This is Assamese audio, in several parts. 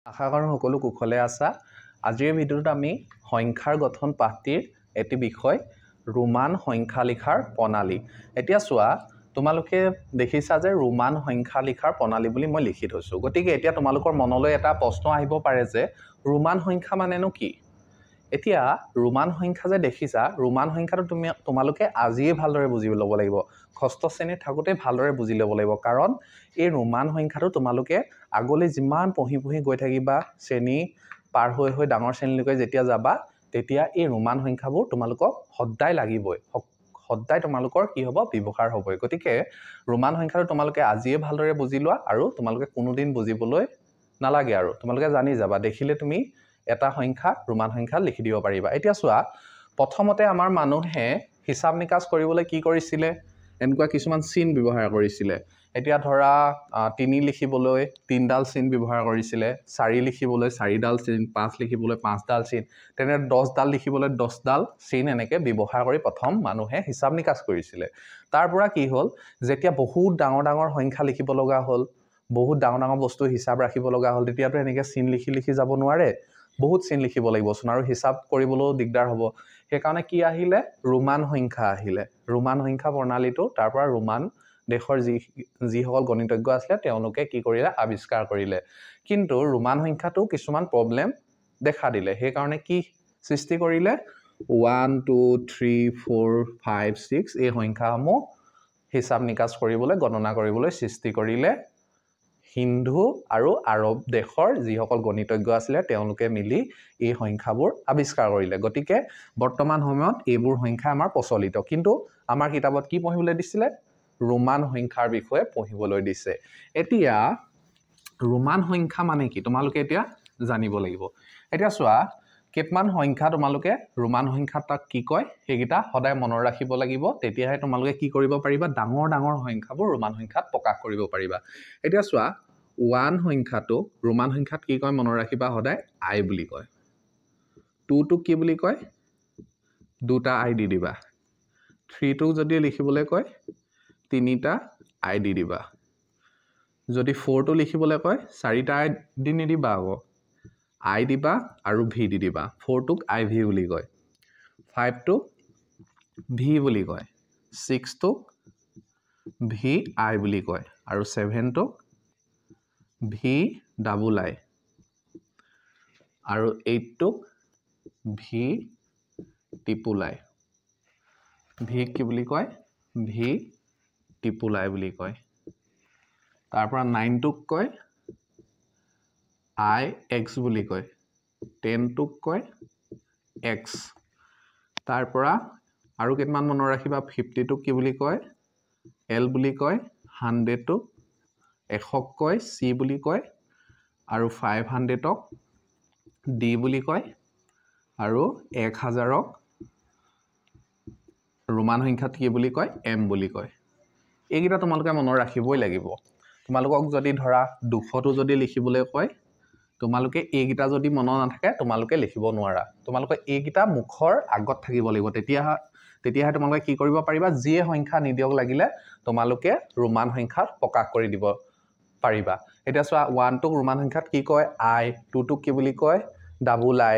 আশা কৰোঁ সকলো কুশলে আছা। আজিৰ ভিডিঅ'ত আমি সংখ্যাৰ গঠন পাঠটিৰ এটি বিষয় ৰোমান সংখ্যা লিখাৰ প্ৰণালী। এতিয়া চোৱা, তোমালোকে দেখিছা যে ৰোমান সংখ্যা লিখাৰ প্ৰণালী বুলি মই লিখি থৈছোঁ। গতিকে এতিয়া তোমালোকৰ মনলৈ এটা প্ৰশ্ন আহিব পাৰে যে ৰোমান সংখ্যা মানেনো কি? এতিয়া ৰোমান সংখ্যা যে দেখিছা, ৰোমান সংখ্যাটো তোমালোকে আজিয়ে ভালদৰে বুজি ল'ব লাগিব। ষষ্ঠ শ্ৰেণীত থাকোঁতে ভালদৰে বুজি ল'ব লাগিব, কাৰণ এই ৰোমান সংখ্যাটো তোমালোকে আগলৈ যিমান পঢ়ি গৈ থাকিবা, শ্ৰেণী পাৰ হৈ ডাঙৰ শ্ৰেণীলৈকে যেতিয়া যাবা, তেতিয়া এই ৰোমান সংখ্যাবোৰ তোমালোকক সদায় লাগিবই, সদায় তোমালোকৰ কি হ'ব, ব্যৱহাৰ হ'বই। গতিকে ৰোমান সংখ্যাটো তোমালোকে আজিয়ে ভালদৰে বুজি লোৱা, আৰু তোমালোকে কোনোদিন বুজিবলৈ নালাগে আৰু তোমালোকে জানি যাবা। দেখিলে তুমি এটা সংখ্যা ৰোমান সংখ্যা লিখি দিব পাৰিবা। এতিয়া চোৱা, প্ৰথমতে আমাৰ মানুহে হিচাপ নিকাচ কৰিবলৈ কি কৰিছিলে, এনেকুৱা কিছুমান চিন ব্যৱহাৰ কৰিছিলে। এতিয়া ধৰা 3 লিখিবলৈ 3ডাল চিন ব্যৱহাৰ কৰিছিলে, 4 লিখিবলৈ 4ডাল চিন, 5 লিখিবলৈ 5ডাল চিন, তেনে 10ডাল লিখিবলৈ 10ডাল চিন এনেকৈ ব্যৱহাৰ কৰি প্ৰথম মানুহে হিচাপ নিকাচ কৰিছিলে। তাৰ পৰা কি হ'ল, যেতিয়া বহুত ডাঙৰ ডাঙৰ সংখ্যা লিখিব লগা হ'ল, বহুত ডাঙৰ ডাঙৰ বস্তু হিচাপ ৰাখিব লগা হ'ল, তেতিয়াতো এনেকৈ চিন লিখি যাব নোৱাৰে, বহুত চিন লিখিব লাগিবচোন, আৰু হিচাপ কৰিবলৈও দিগদাৰ হ'ব। সেইকাৰণে কি আহিলে, ৰোমান সংখ্যা আহিলে। ৰোমান সংখ্যা প্ৰণালীটো তাৰ পৰা ৰোমান দেশৰ যিসকল গণিতজ্ঞ আছিলে তেওঁলোকে কি কৰিলে, আৱিষ্কাৰ কৰিলে। কিন্তু ৰোমান সংখ্যাটো কিছুমান প্ৰব্লেম দেখা দিলে। সেইকাৰণে কি সৃষ্টি কৰিলে, 1 2 3 4 5 6 এই সংখ্যাসমূহ হিচাপ নিকাচ কৰিবলৈ, গণনা কৰিবলৈ সৃষ্টি কৰিলে হিন্দু আৰু আৰৱ দেশৰ যিসকল গণিতজ্ঞ আছিলে তেওঁলোকে মিলি এই সংখ্যাবোৰ আৱিষ্কাৰ কৰিলে। গতিকে বৰ্তমান সময়ত এইবোৰ সংখ্যা আমাৰ প্ৰচলিত, কিন্তু আমাৰ কিতাপত কি পঢ়িবলৈ দিছিলে, ৰোমান সংখ্যাৰ বিষয়ে পঢ়িবলৈ দিছে। এতিয়া ৰোমান সংখ্যা মানে কি তোমালোকে এতিয়া জানিব লাগিব। এতিয়া চোৱা, কেইটামান সংখ্যা তোমালোকে ৰোমান সংখ্যা তাক কি কয় সেইকেইটা সদায় মনত ৰাখিব লাগিব, তেতিয়াহে তোমালোকে কি কৰিব পাৰিবা, ডাঙৰ ডাঙৰ সংখ্যাবোৰ ৰোমান সংখ্যাত প্ৰকাশ কৰিব পাৰিবা। এতিয়া চোৱা, 1 সংখ্যাটো ৰোমান সংখ্যাত কি কয় মনত ৰাখিবা, সদায় আই বুলি কয়। 2টোক কি বুলি কয়, 2টা আই দি দিবা। 3টোক যদি লিখিবলৈ কয় 3টা আই দি দিবা। যদি 4টো লিখিবলৈ কয় 4টা আই দি নিদিবা, আকৌ আই দিবা আৰু ভি দি দিবা। 4টোক আই ভি বুলি কয়, 5টোক ভি বুলি কয়, 6টোক ভি আই বুলি কয়, আৰু 7টোক ভি ডাবল আই, আৰু 8টোক ভি ট্ৰিপল আই। ভি কি বুলি কয়, ভি ট্ৰিপল আই বুলি কয়। তাৰ পৰা 9টোক কয় আই এক্স বুলি কয়, 10টোক কয় এক্স। তাৰ পৰা আৰু কেইটামান মনত ৰাখিবা, 50টোক কি বুলি কয়, এল বুলি কয়, 100টোক 100ক কয় চি বুলি কয়, আৰু 500ক ডি বুলি কয়, আৰু 1000ক ৰোমান সংখ্যাত কি বুলি কয়, এম বুলি কয়। এইকেইটা তোমালোকে মনত ৰাখিবই লাগিব। তোমালোকক যদি ধৰা 200টো যদি লিখিবলৈ কয়, তোমালোকে এইকেইটা যদি মনত নাথাকে তোমালোকে লিখিব নোৱাৰা। তোমালোকে এইকেইটা মুখৰ আগত থাকিব লাগিব, তেতিয়াহে তোমালোকে কি কৰিব পাৰিবা, যিয়ে সংখ্যা নিদিয়ক লাগিলে তোমালোকে ৰোমান সংখ্যাত প্ৰকাশ কৰি দিব পাৰিবা। এতিয়া চোৱা, 1টোক ৰোমান সংখ্যাত কি কয়, আই। 2টোক কি বুলি কয়, ডাবল আই।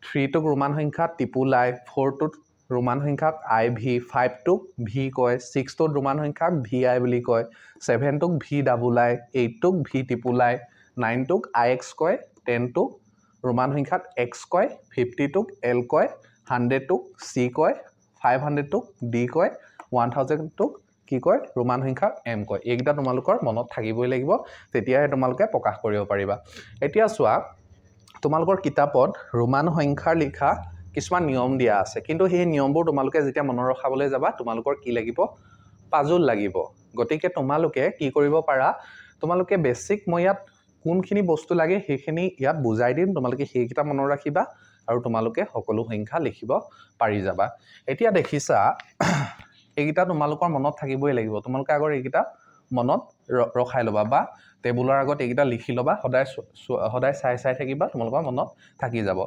3টোক ৰোমান সংখ্যাত ট্ৰিপল আই। 4টোক ৰোমান সংখ্যাক আই ভি। 5টোক ভি কয়। 6টোত ৰোমান সংখ্যাক ভি আই বুলি কয়। 7টোক ভি ডাবল আই। 8টোক ভি ট্ৰিপল আই। 9টোক আই এক্স কয়। 10টোক ৰোমান সংখ্যাত এক্স কয়। 50টোক এল কয়। 100টোক চি কয়। 500টোক ডি কয়। 1000টোক কি কয়, ৰোমান সংখ্যাক এম কয়। এইকেইটা তোমালোকৰ মনত থাকিবই লাগিব, তেতিয়াহে তোমালোকে প্ৰকাশ কৰিব পাৰিবা। এতিয়া চোৱা, তোমালোকৰ কিতাপত ৰোমান সংখ্যাৰ লিখা কিছুমান নিয়ম দিয়া আছে, কিন্তু সেই নিয়মবোৰ তোমালোকে যেতিয়া মনত ৰখাবলৈ যাবা তোমালোকৰ কি লাগিব, পাজল লাগিব। গতিকে তোমালোকে কি কৰিব পাৰা, তোমালোকে বেছিক মই ইয়াত কোনখিনি বস্তু লাগে সেইখিনি ইয়াত বুজাই দিম, তোমালোকে সেইকেইটা মনত ৰাখিবা আৰু তোমালোকে সকলো সংখ্যা লিখিব পাৰি যাবা। এতিয়া দেখিছা, এইকেইটা তোমালোকৰ মনত থাকিবই লাগিব। তোমালোকে আগৰ এইকেইটা মনত ৰখাই ল'বা, বা টেবুলৰ আগত এইকেইটা লিখি ল'বা, সদায় চাই থাকিবা, তোমালোকৰ মনত থাকি যাব।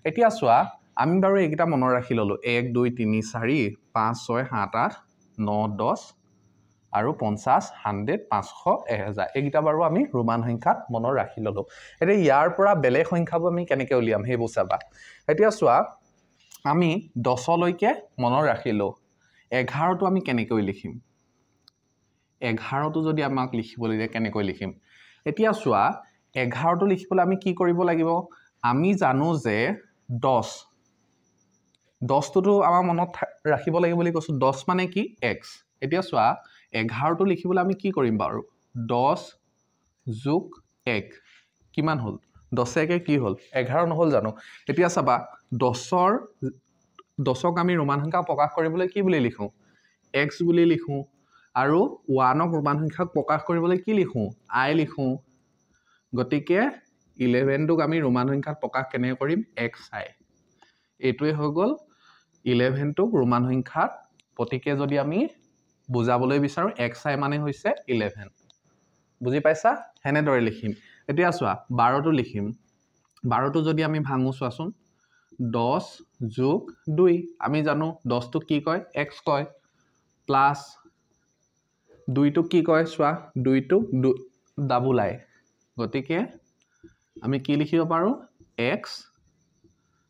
এতিয়া চোৱা, আমি বাৰু এইকেইটা মনত ৰাখি ল'লোঁ, 1 2 3 4 5 6 7 8 9 10 আৰু 50 100 500 1000 এইকেইটা বাৰু আমি ৰোমান সংখ্যাত মনত ৰাখি ললো এতিয়া ইয়াৰ পৰা বেলেগ সংখ্যাবোৰ আমি কেনেকৈ উলিয়াম সেইবোৰ চাবা এতিয়া চোৱা আমি 10 লৈকে মনত ৰাখিলো 11 টো আমি কেনেকৈ লিখিম 11 টো যদি আমাক লিখিবলৈ দিয়ে কেনেকৈ লিখিম এতিয়া চোৱা 11 টো লিখিবলৈ আমি কি কৰিব লাগিব আমি জানো যে 10 টোতো আমাৰ মনত ৰাখিব লাগিব বুলি কৈছো 10 মানে কি x এতিয়া চোৱা 11 টো লিখিবলৈ আমি কি কৰিম বাৰু 10 যোগ 1 কিমান হ'ল 10 কে কি হ'ল 11 নহল জানো এতিয়া চাবা 10ক আমি ৰোমান সংখ্যা প্ৰকাশ কৰিবলৈ কি বুলি লিখো x বুলি লিখো আৰু 1ক ৰোমান সংখ্যাক প্ৰকাশ কৰিবলৈ কি লিখো i লিখো গতিকে 11 টোক আমি ৰোমান সংখ্যাত প্ৰকাশ কেনে কৰিম xi এইটোৱে হৈ গল 11 টোক ৰোমান সংখ্যাত প্ৰতিকে যদি আমি বুজাবলৈ বিচাৰো xi মানে হৈছে 11 বুজি পাইছা হেনেদৰে লিখিম এতিয়া চোৱা 12 টো লিখিম 12 টো যদি আমি ভাঙো চোৱাচোন 10 যোগ 2 আমি জানো 10 টো কি কয় x কয় প্লাস 2 টো কি কয় চোৱা 2 টো ডাবল আই গতিকে আমি কি লিখিব পাৰো x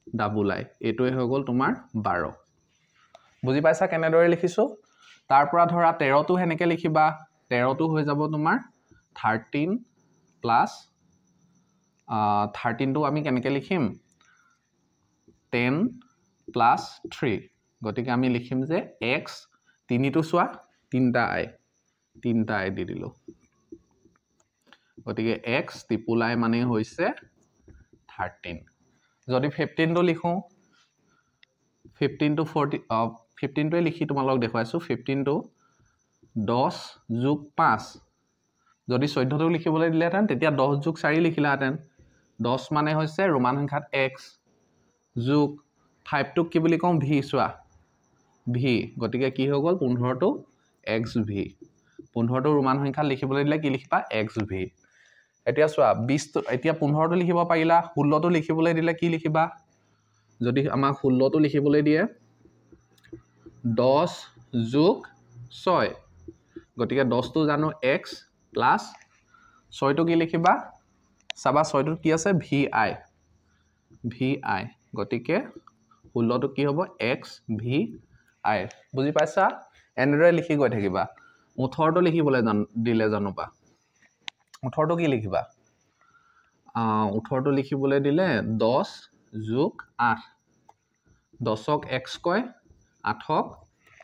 ডাবল আই এইটোৱে হৈ গল তোমাৰ 12 বুজি পাইছা কেনেদৰে লিখিছো তাৰ পৰা ধৰা 13 টো হেনেকে লিখিবা 13 টো হৈ যাব তোমাৰ 13 প্লাস 13 টো আমি কেনেকে লিখিম 10 প্লাস 3 গতিকে আমি লিখিম যে x 3 টো চোৱা 3টা i দি দিলো গতিকে x ট্ৰিপল i মানে হৈছে 13 যদি 15 টো লিখো 15 টো 15 টোৱে লিখি তোমালোক দেখুৱাইছো 15 টো 10 যোগ 5 যদি 14 টো লিখিবলৈ দিলেহেঁতেন তেতিয়া 10 যোগ 4 লিখিলাহেঁতেন 10 মানে হৈছে ৰোমান সংখ্যাত x যোগ 5 টোক কি বুলি কম v চোৱা v গতিকে কি হৈ গল 15 টো xv 15 টো ৰোমান সংখ্যাত লিখিবলৈ দিলে কি লিখিবা xv এতিয়া চোৱা 20 টো এতিয়া 15 টো লিখিব পাৰিলা 16 টো লিখিবলৈ দিলে কি লিখিবা যদি আমাক 16 টো লিখিবলৈ দিয়ে 10 যোগ 6 গতিকে 10 টো জানো x প্লাস 6 টো কি লিখিবা চাবা 6 টো কি আছে vi গতিকে 16 টো কি হ'ব x vi বুজি পাইছা এনেদৰে লিখি গৈ থাকিবা 18 টো লিখিবলৈ দিলে জানোবা 18 টো কি লিখিবা 18 টো লিখিবলৈ দিলে 10 যোগ 8 10ক x কয় 8ক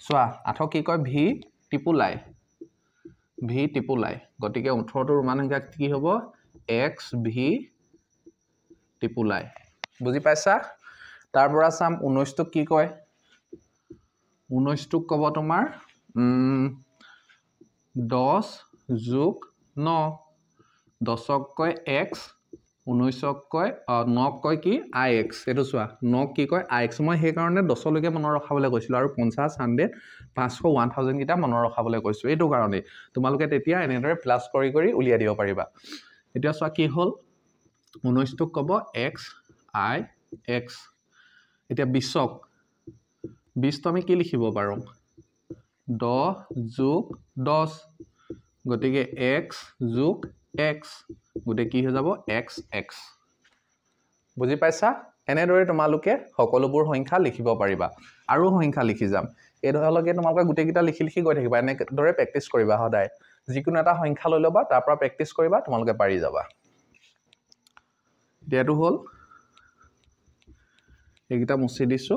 চোৱা 8ক কি কয় v ট্ৰিপল i গতিকে 18 টো ৰোমান সংখ্যা কি হ'ব x v ট্ৰিপল i বুজি পাইছা তাৰ পৰা চাম 19 টোক কি কয় 19 টোক ক'ব তোমাৰ 10 যোগ 9 10ক কয় x 19ক কয় 9ক কয় কি ix এটো চোৱা 9ক কি কয় ix মই সেই কাৰণে 10 লৈকে মনত ৰখাবলৈ কৈছিল আৰু 50 100 500 1000 কিটা মনত ৰখাবলৈ কৈছো এইটো কাৰণে তোমালোকে তেতিয়া এনেদৰে প্লাস কৰি উলিয়াই দিব পাৰিবা এতিয়া চোৱা কি হ'ল 19 টোক ক'ব x i x এতিয়া 20ক 20 টো আমি কি লিখিব পাৰো 10 যোগ 10 গতিকে x যোগ x গুটে কি হৈ যাব xx বুজি পাইছা এনেদৰে তোমালোকে সকলোবোৰ সংখ্যা লিখিব পাৰিবা আৰু সংখ্যা লিখি যাম এডালকে তোমালোকে গুটেকিটা লিখি গৈ থাকিবা এনেদৰে প্ৰেক্টিস কৰিবা সদায় যিকোনো এটা সংখ্যা লৈ লবা তাৰ পৰা প্ৰেক্টিস কৰিবা তোমালোকে পাৰি যাবা এটো হ'ল এইকিটা মুছি দিছো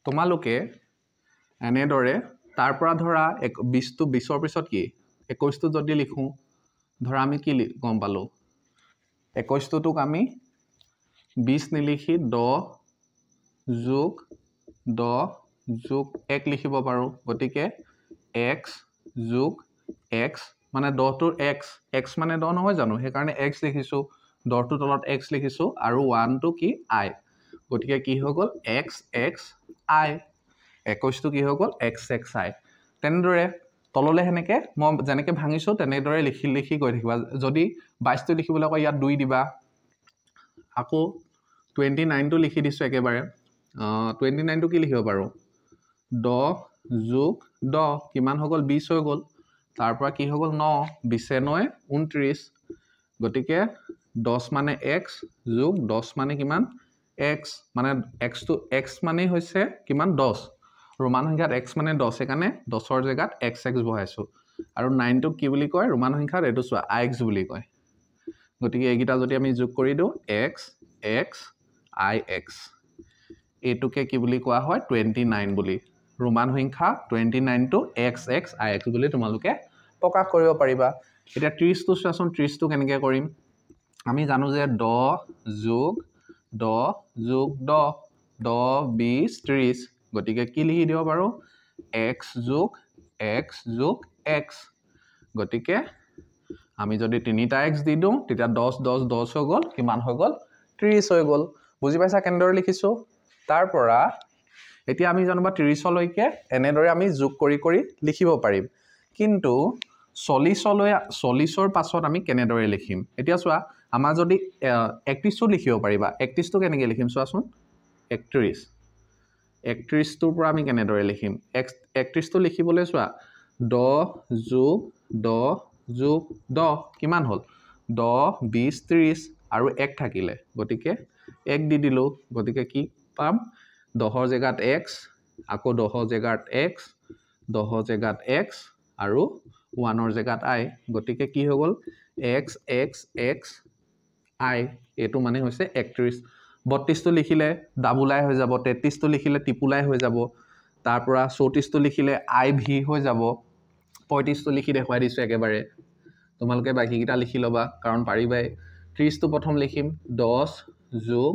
তোমালোকে এনেদৰে তাৰ পৰা ধৰা 20 টো 20 ৰ পিছত কি 21 টো যদি লিখো ধৰা আমি কি গম পালো 21 টোক আমি 20 নিলিখি 10 যোগ 1 লিখিব পাৰো গতিকে x যোগ x মানে 10 টোৰ x মানে 10 নহয় জানো সেই কাৰণে x লিখিছো 10 টোৰ তলত x লিখিছো আৰু 1 টো কি i গতিকে কি হৈ গল xxi 21 টো কি হৈ গল xxi তেনেদৰে তললে হেনেকে মই যেনেকে ভাঙিছো তেনেদৰে লিখি গৈ থাকিবা যদি 22 টো লিখিবলৈ কয় ইয়াত 2 দিবা আকৌ 29 টো লিখি দিছো একেবাৰে 29 টো কি লিখিব পাৰো 10 যোগ 10 কিমান হৈ গ'ল 20 হৈ গ'ল তাৰ পৰা কি হৈ গ'ল 9 20 9 29 গতিকে 10 মানে x যোগ 10 মানে কিমান x মানে x টো x মানে হৈছে কিমান 10 ৰোমান সংখ্যাত x মানে 10 সেইকাৰণে 10 ৰ জায়গাত xx বহাইছো আৰু 9 টো কি বুলি কয় ৰোমান সংখ্যাত এটো চোৱা ix বুলি কয় গতিকে এইগিটা যদি আমি যোগ কৰি দিও x x ix এটোকে কি বুলি কোৱা হয় 29 বুলি ৰোমান সংখ্যা 29 টো xx ix বুলি তোমালোকে প্ৰকাশ কৰিব পাৰিবা এটা 30 টো চোৱাচোন 30 টো কেনেকৈ কৰিম আমি জানো যে 10 যোগ 10 যোগ 10 10 20 30 গতিকে কি লিখি দিব পাৰো x যোগ x গতিকে আমি যদি তিনিটা x দি দিও তেতিয়া 10 10 10 হৈ গ'ল কিমান হৈ গ'ল 30 হৈ গ'ল বুজি পাইছা কেনেদৰে লিখিছো তাৰ পৰা এতিয়া আমি জানো বা 30 লৈকে এনেদৰে আমি যোগ কৰি কৰি লিখিব পাৰিম কিন্তু 40 ৰ পাছত আমি কেনেদৰে লিখিম এতিয়া চোৱা আমাৰ যদি 31 টো লিখিব পাৰিবা 31 টো কেনেকৈ লিখিম চোৱাচোন 31 টোৰ পৰা আমি কেনেদৰে লিখিম 31 টো লিখিবলৈ চোৱা 10 যোগ 10 যোগ 10 কিমান হ'ল 10 20 30 আৰু 1 থাকিলে গতিকে 1 দি দিলো গতিকে কি পাম 10 ৰ জায়গাত x আকৌ 10 ৰ জায়গাত x 10 ৰ জায়গাত x আৰু 1 ৰ জায়গাত i গতিকে কি হৈ গ'ল x x x i এটো মানে হৈছে 31 32 টো লিখিলে ডাবুলাই হৈ যাব 33 টো লিখিলে ত্ৰিপুলাই হৈ যাব তাৰ পৰা 34 টো লিখিলে i v হৈ যাব 35 টো লিখি দেখুৱাই দিছো একেবাৰে তোমালোকে বাকিকিটা লিখি লবা কাৰণ পাৰিবাই 30 টো প্ৰথম লিখিম 10 যোগ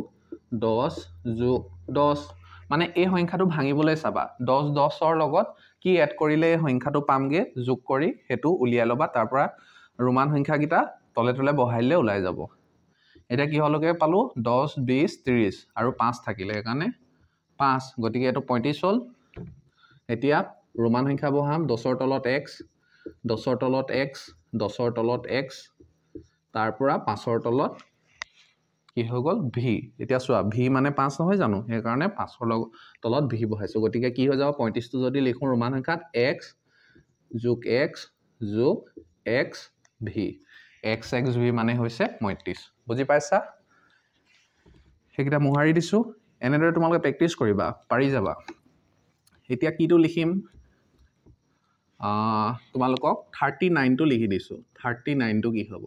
10 যোগ 10 মানে এই সংখ্যাটো ভাঙিবলৈ চাবা 10 10 ৰ লগত কি এড কৰিলে এই সংখ্যাটো পামগে যোগ কৰি হেতু উলিয়াই লবা তাৰ পৰা ৰোমান সংখ্যাকিটা তলে তলে বহাইলে ওলাই যাব এটা কি হলকে পালো 10 20 30 আৰু 5 থাকিলে কাৰণে 5 গতিকে এটো 35 হল এতিয়া ৰোমান সংখ্যা বহাম 10 ৰ তলত x 10 ৰ তলত x 10 ৰ তলত x তাৰ পৰা 5 ৰ তলত কি হৈ গ'ল v এতিয়া চোৱা v মানে 5 নহয় জানো সেই কাৰণে 5 ৰ তলত v বহাইছো গতিকে কি হৈ যাব 35 টো যদি লিখো ৰোমান সংখ্যাত x যোগ x যোগ x v x x v মানে হৈছে 35 বুজি পাইছা হেকিটা মুহাৰি দিছো এনেদৰে তোমালোকে প্ৰেক্টিস কৰিবা পাৰি যাবা এতিয়া কিটো লিখিম তোমালোকক 39 টো লিখি দিছো 39 টো কি হ'ব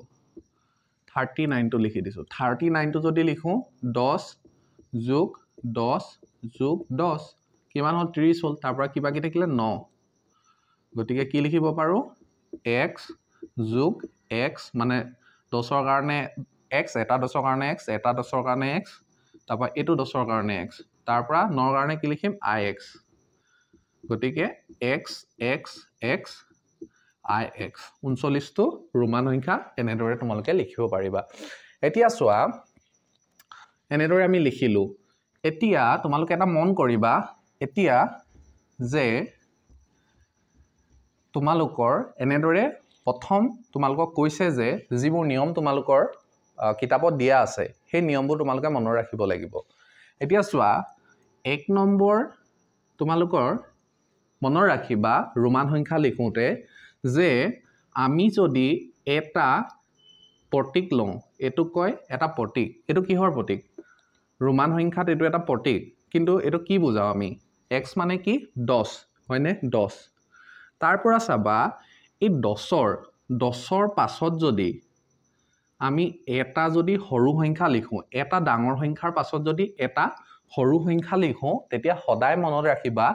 39 টো লিখি দিছো 39 টো যদি লিখো 10 যোগ 10 যোগ 10 কিমান হ'ল 30 হ'ল তাৰ পৰা কিবা কি থাকিলে 9 গতিকে কি লিখিব পাৰো x যোগ x মানে 10 ৰ কাৰণে x এটা 10 ৰ কাৰণে x এটা 10 ৰ কাৰণে x তাৰ পৰা এটো 10 ৰ কাৰণে x তাৰ পৰা 9 ৰ কাৰণে কি লিখিম ix গতিকে x x x ix 39 টো ৰোমান সংখ্যা এনেদৰে তোমালোকে লিখিব পাৰিবা এতিয়া চোৱা এনেদৰে আমি লিখিলো এতিয়া তোমালোকে এটা মন কৰিবা এতিয়া যে তোমালোকৰ এনেদৰে প্ৰথম তোমালোকক কৈছে যে যিবোৰ নিয়ম তোমালোকৰ কিতাপত দিয়া আছে সেই নিয়মবোৰ তোমালোকে মনত ৰাখিব লাগিব এতিয়া চোৱা 1 নম্বৰ তোমালোকৰ মনত ৰাখিবা ৰোমান সংখ্যা লিখোতে যে আমি যদি এটা প্ৰতীক লওঁ এটো কয় এটা প্ৰতীক এটো কিহৰ প্ৰতীক ৰোমান সংখ্যাত এটো এটা প্ৰতীক কিন্তু এটো কি বুজাও আমি x মানে কি 10 হয়নে 10 তাৰ পৰা চাবা এই 10 ৰ পাছত যদি আমি এটা যদি সৰু সংখ্যা লিখো এটা ডাঙৰ সংখ্যাৰ পাছত যদি এটা সৰু সংখ্যা লিখো তেতিয়া সদায় মনত ৰাখিবা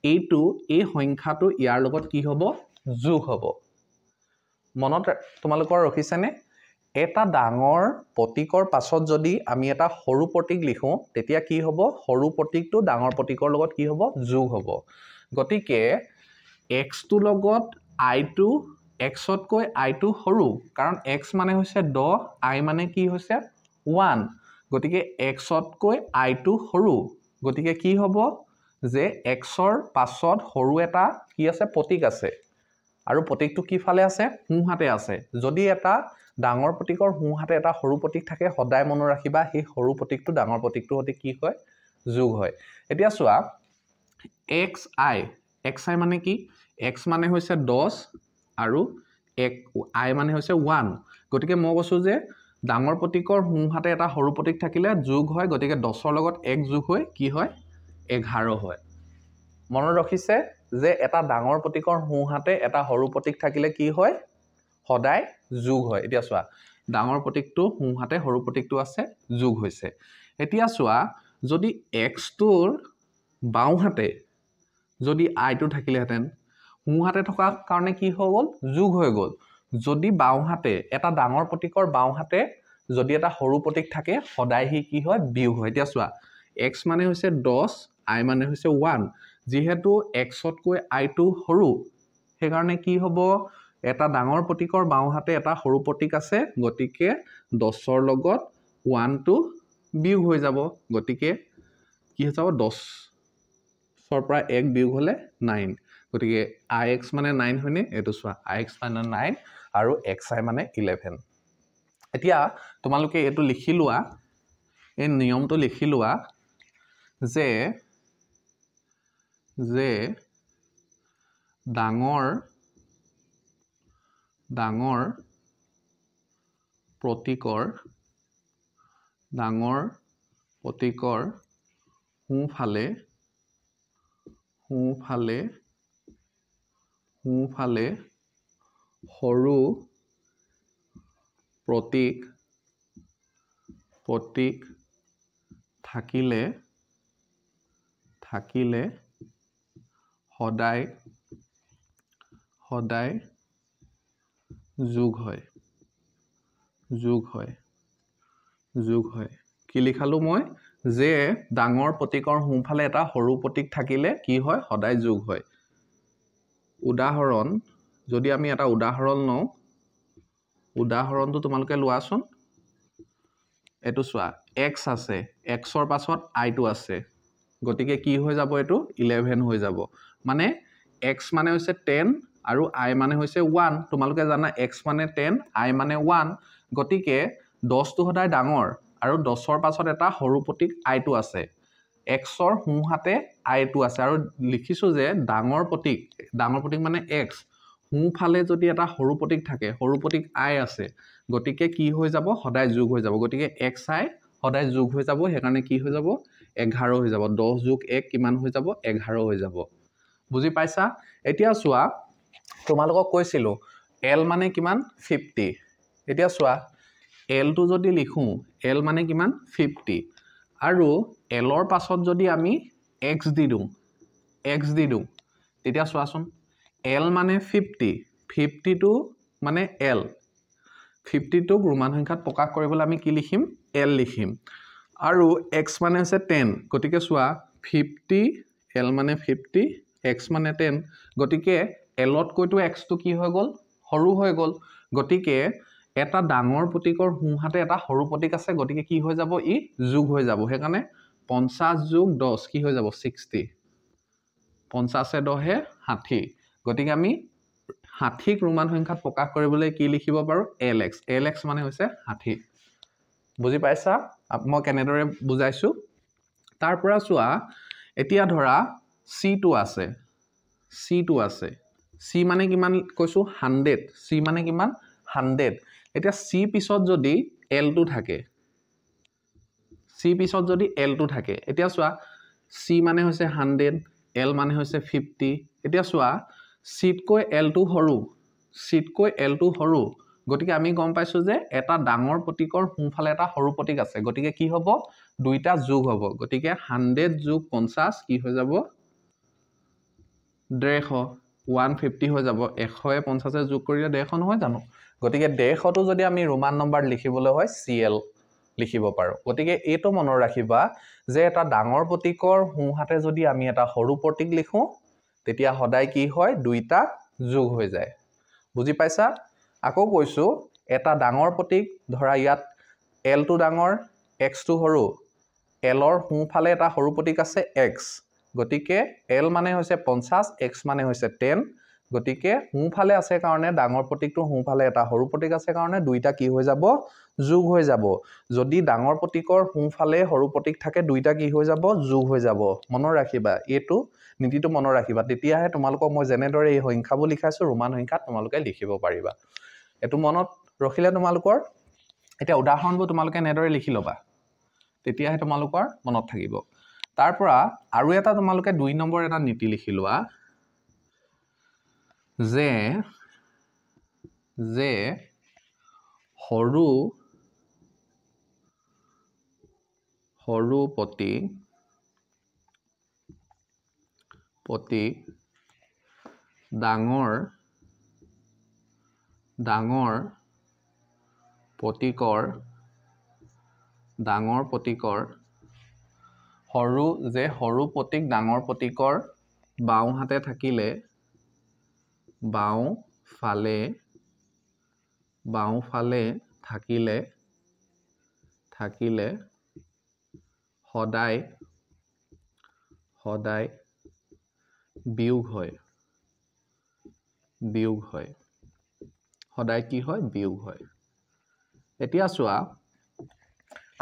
এইটো এই সংখ্যাটো ইয়াৰ লগত কি হ'ব যোগ হ'ব মনত তোমালোকৰ ৰখিছেনে এটা ডাঙৰ প্ৰতীকৰ পাছত যদি আমি এটা সৰু প্ৰতীক লিখো তেতিয়া কি হ'ব সৰু প্ৰতীকটো ডাঙৰ প্ৰতীকৰ লগত কি হ'ব যোগ হ'ব গতিকে x টো লগত i টো x তকৈ i টো সৰু কাৰণ x মানে হৈছে 10 i মানে কি হৈছে 1 গতিকে x তকৈ i টো সৰু গতিকে কি হ'ব যে x ৰ পাছত সৰু এটা কি আছে প্ৰতীক আছে আৰু প্ৰতীকটো কি ফালে আছে সোঁহাতে আছে যদি এটা ডাঙৰ প্ৰতীকৰ সোঁহাতে এটা সৰু প্ৰতীক থাকে সদায় মনত ৰাখিবা সেই সৰু প্ৰতীকটো ডাঙৰ প্ৰতীকটোৰ সৈতে কি হয় যোগ হয় এতিয়া চোৱা xi মানে কি x মানে হৈছে 10 আৰু i মানে হৈছে 1 গতিকে মই কৈছো যে ডাঙৰ প্ৰতীকৰ সোঁহাতে এটা সৰু প্ৰতীক থাকিলে যোগ হয় গতিকে 10ৰ লগত 1 যোগ হৈ কি হয় 11 হয় মনত ৰাখিছে যে এটা ডাঙৰ প্ৰতীকৰ সোঁহাতে এটা সৰু প্ৰতীক থাকিলে কি হয় সদায় যোগ হয় এতিয়া চোৱা ডাঙৰ প্ৰতীকটো সোঁহাতে সৰু প্ৰতীকটো আছে যোগ হৈছে এতিয়া চোৱা যদি x টোৰ বাওঁহাতে যদি i টো থাকিলেহেঁতেন সোঁহাতে থকা কাৰণে কি হৈ গ'ল যোগ হৈ গ'ল যদি বাওঁহাতে এটা ডাঙৰ প্ৰতীকৰ বাওঁহাতে যদি এটা সৰু প্ৰতীক থাকে সদায় হি কি হয় বিয়োগ হয় এতিয়া চোৱা x মানে হৈছে 10 i মানে হৈছে 1 যেহেতু x তকৈ i টো সৰু সেই কাৰণে কি হ'ব এটা ডাঙৰ প্ৰতীকৰ বাওঁহাতে এটা সৰু প্ৰতীক আছে গতিকে 10ৰ লগত 1 টো বিয়োগ হৈ যাব গতিকে কি হৈ যাব 10ৰ পৰা 1 বিয়োগ হলে 9 গতিকে ix মানে 9 হয়নে এটো চোৱা ix মানে 9 আৰু xi মানে 11 এতিয়া তোমালোকে এটো লিখি লোৱা এই নিয়মটো লিখি লোৱা যে ডাঙৰ প্ৰতীকৰ সোঁফালে সৰু প্ৰতীক থাকিলে সদায় যোগ হয় কি লিখালো মই যে ডাঙৰ প্ৰতীকৰ সোঁফালে এটা সৰু প্ৰতীক থাকিলে কি হয় সদায় যোগ হয় উদাহৰণ যদি আমি এটা উদাহৰণ লওঁ উদাহৰণটো তোমালোকে লোৱাচোন এটো চোৱা x আছে xৰ পাছত i টো আছে গতিকে কি হৈ যাব এটো 11 হৈ যাব মানে x মানে হৈছে 10 আৰু i মানে হৈছে 1 তোমালোকে জানা x মানে 10 i মানে 1 গতিকে 10 টো সদায় ডাঙৰ আৰু 10ৰ পাছত এটা সৰু প্ৰতীক i টো আছে xৰ সোঁহাতে i টো আছে আৰু লিখিছো যে ডাঙৰ প্ৰতীক মানে x সোঁফালে যদি এটা সৰু প্ৰতীক থাকে সৰু প্ৰতীক i আছে গতিকে কি হৈ যাব সদায় যোগ হৈ যাব গতিকে xi সদায় যোগ হৈ যাব হেকাৰণে কি হৈ যাব 11 হৈ যাব 10 যোগ 1 কিমান হৈ যাব 11 হৈ যাব বুজি পাইছা এতিয়া চোৱা তোমালোকক কৈছিলো l মানে কিমান 50 এতিয়া চোৱা l টো যদি লিখো l মানে কিমান 50 আৰু l ৰ পাছত যদি আমি x দি দিওঁ তেতিয়া চোৱাচোন l মানে 50 টো মানে l 50 টোক ৰোমান সংখ্যাত প্ৰকাশ কৰিবলৈ আমি কি লিখিম l লিখিম আৰু x মানে হৈছে 10 গতিকে চোৱা 50 l মানে 50 x মানে 10 গতিকে l ত কৈতো x টো কি হৈ গ'ল সৰু হৈ গ'ল গতিকে এটা ডাঙৰ প্ৰতীকৰ সোঁহাতে এটা সৰু প্ৰতীক আছে গতিকে কি হৈ যাব ই যোগ হৈ যাব হেকাৰণে 50 যোগ 10 কি হৈ যাব 60 50 এ 10 এ 60 গতিকে আমি 60ক ৰোমান সংখ্যাত প্ৰকাশ কৰিবলৈ কি লিখিব পাৰো lx মানে হৈছে 60 বুজি পাইছা মই কেনেদৰে বুজাইছো তাৰ পৰা চোৱা এতিয়া ধৰা c2 আছে c মানে কিমান কৈছো 100 c মানে কিমান 100 এতিয়া c পিছত যদি l2 থাকে এতিয়া চোৱা c মানে হৈছে 100 l মানে হৈছে 50 এতিয়া চোৱা c তকৈ l2 সৰু গতিকে আমি গম পাইছো যে এটা ডাঙৰ প্ৰতীকৰ সোঁফালে এটা সৰু প্ৰতীক আছে গতিকে কি হ'ব দুইটা যোগ হ'ব গতিকে 100 যোগ 50 কি হৈ যাব 150 150 হৈ যাব 100 এ 50 এ যোগ কৰিলে 150 নহয় জানো গতিকে 150 টো যদি আমি ৰোমান নম্বৰ লিখিবলৈ হয় cl লিখিব পাৰো গতিকে এটো মনত ৰাখিবা যে এটা ডাঙৰ প্ৰতীকৰ সোঁহাতে যদি আমি এটা সৰু প্ৰতীক লিখো তেতিয়া সদায় কি হয় দুইটা যোগ হৈ যায় বুজি পাইছা আকৌ কৈছো এটা ডাঙৰ প্ৰতীক ধৰা ইয়াত l টো ডাঙৰ x টো সৰু l ৰ সোঁফালে এটা সৰু প্ৰতীক আছে x গতিকে l মানে হৈছে 50 x মানে হৈছে 10 গতিকে সোঁফালে আছে কাৰণে ডাঙৰ প্ৰতীকটো সোঁফালে এটা সৰু প্ৰতীক আছে কাৰণে দুইটা কি হৈ যাব যোগ হৈ যাব যদি ডাঙৰ প্ৰতীকৰ সোঁফালে সৰু প্ৰতীক থাকে দুইটা কি হৈ যাব যোগ হৈ যাব মনত ৰাখিবা এইটো নীতিটো মনত ৰাখিবা তেতিয়াহে তোমালোকক মই যেনেদৰে এই সংখ্যাবোৰ লিখাইছো ৰোমান সংখ্যাত তোমালোকে লিখিব পাৰিবা এটো মনত ৰখিলে তোমালোকৰ এতিয়া উদাহৰণবোৰ তোমালোকে এনেদৰে লিখি লবা তেতিয়াহে তোমালোকৰ মনত থাকিব তাৰ পৰা আৰু এটা তোমালোকে 2 নম্বৰ এটা নীতি লিখি লোৱা যে সৰু প্ৰতীক ডাঙৰ প্ৰতীকৰ সৰু প্ৰতীক ডাঙৰ প্ৰতীকৰ বাওঁহাতে থাকিলে বাওঁফালে থাকিলে সদায় বিয়োগ হয় সদায় কি হয় বিয়োগ হয় এতিয়া চোৱা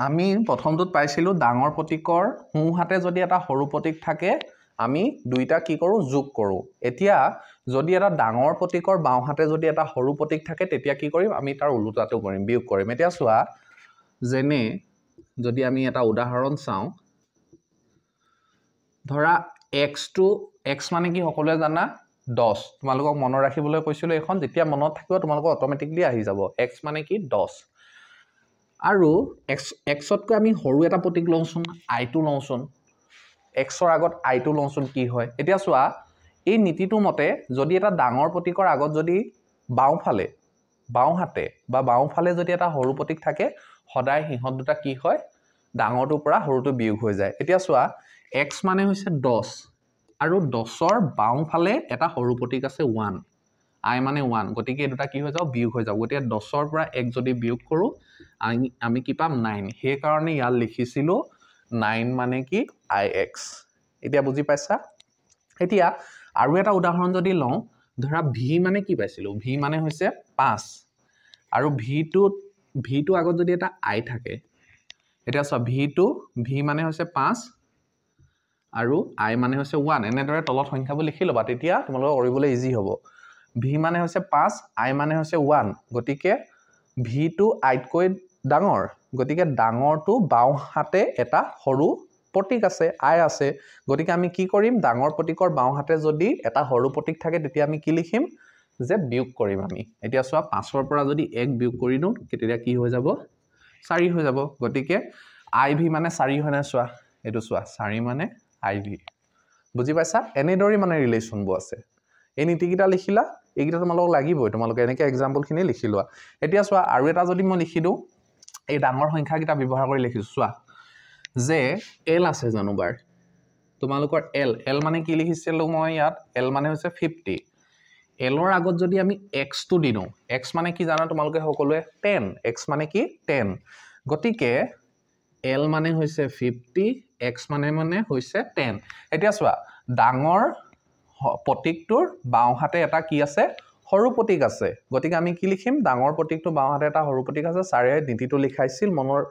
আমি প্ৰথমটোত পাইছিলো ডাঙৰ প্ৰতীকৰ সোঁহাতে যদি এটা সৰু প্ৰতীক থাকে আমি দুইটা কি কৰো যোগ কৰো এতিয়া যদি এটা ডাঙৰ প্ৰতীকৰ বাওঁহাতে যদি এটা সৰু প্ৰতীক থাকে তেতিয়া কি কৰিম আমি তাৰ উল্টাটো কৰিম বিয়োগ কৰিম এতিয়া চোৱা যেনে যদি আমি এটা উদাহৰণ চাওঁ ধৰা x মানে কি সকলোৱে জানা 10 তোমালোকক মনত ৰাখিবলৈ কৈছিলো এখন যেতিয়া মনত থাকিব তোমালোকক অটোমেটিকলি আহি যাব x মানে কি 10 আৰু xতকৈ আমি সৰু এটা প্ৰতীক লওঁচোন i2 লওঁচোন xৰ আগত i2 লওঁচোন কি হয় এতিয়া চোৱা এই নীতিটো মতে যদি এটা ডাঙৰ প্ৰতীকৰ আগত যদি বাওঁফালে যদি এটা সৰু প্ৰতীক থাকে সদায় হিহঁত দুটা কি হয় ডাঙৰটোৰ পৰা সৰুটো বিয়োগ হৈ যায় এতিয়া চোৱা x মানে হৈছে 10 আৰু 10ৰ বাওঁফালে এটা সৰু প্ৰতীক আছে 1 i মানে 1 গতিকে এই দুটা কি হৈ যাব বিয়োগ হৈ যাব গতিকে 10ৰ পৰা 1 যদি বিয়োগ কৰো আমি কি পাম 9 সেই কাৰণে ইয়াত লিখিছিলো 9 মানে কি ix এতিয়া বুজি পাইছা এতিয়া আৰু এটা উদাহৰণ যদি লওঁ ধৰা v মানে কি পাইছিলো v মানে হৈছে 5 আৰু v টো আগত যদি এটা i থাকে এতিয়া চোৱা v মানে হৈছে 5 আৰু i মানে হৈছে 1 এনেদৰে তলত সংখ্যাবোৰ লিখি লবা তেতিয়া তোমালোকৰ কৰিবলৈ ইজি হ'ব v মানে হৈছে 5 i মানে হৈছে 1 গতিকে v টো i তকৈ ডাঙৰ গতিকে ডাঙৰটো বাওঁহাতে এটা সৰু প্ৰতীক আছে i আছে গতিকে আমি কি কৰিম ডাঙৰ প্ৰতীকৰ বাওঁহাতে যদি এটা সৰু প্ৰতীক থাকে তেতিয়া আমি কি লিখিম যে বিয়োগ কৰিম আমি এতিয়া চোৱা 5ৰ পৰা যদি 1 বিয়োগ কৰি দিও তেতিয়া কি হৈ যাব 4 হৈ যাব গতিকে iv মানে 4 হয় না চোৱা এটো চোৱা 4 মানে iv বুজি পাইছা এনেদৰে মানে ৰিলেচনবোৰ আছে এই নীতিকিটা লিখিলা এইকিটা তোমালোকক লাগিবই তোমালোকে এনেকে एग्जांपल খিনি লিখি লোৱা এতিয়া চোৱা আৰু এটা যদি মই লিখি দিও এই ডাঙৰ সংখ্যা কিটা ব্যৱহাৰ কৰি লিখিছো চোৱা যে l আছে জানুবাৰ তোমালোকৰ l মানে কি লিখিছিলো মই ইয়াত l মানে হৈছে 50 l ৰ আগত যদি আমি x টো দি দিও x মানে কি জানা তোমালোকে সকলোৱে 10 x মানে কি 10 গতিকে l মানে হৈছে 50 x মানে হৈছে 10 এতিয়া চোৱা ডাঙৰ প্ৰতীকটোৰ বাওঁহাতে এটা কি আছে সৰু প্ৰতীক আছে গতিকে আমি কি লিখিম ডাঙৰ প্ৰতীকটো বাওঁহাতে এটা সৰু প্ৰতীক আছে চাৰে নীতিটো লিখাইছিল মনৰ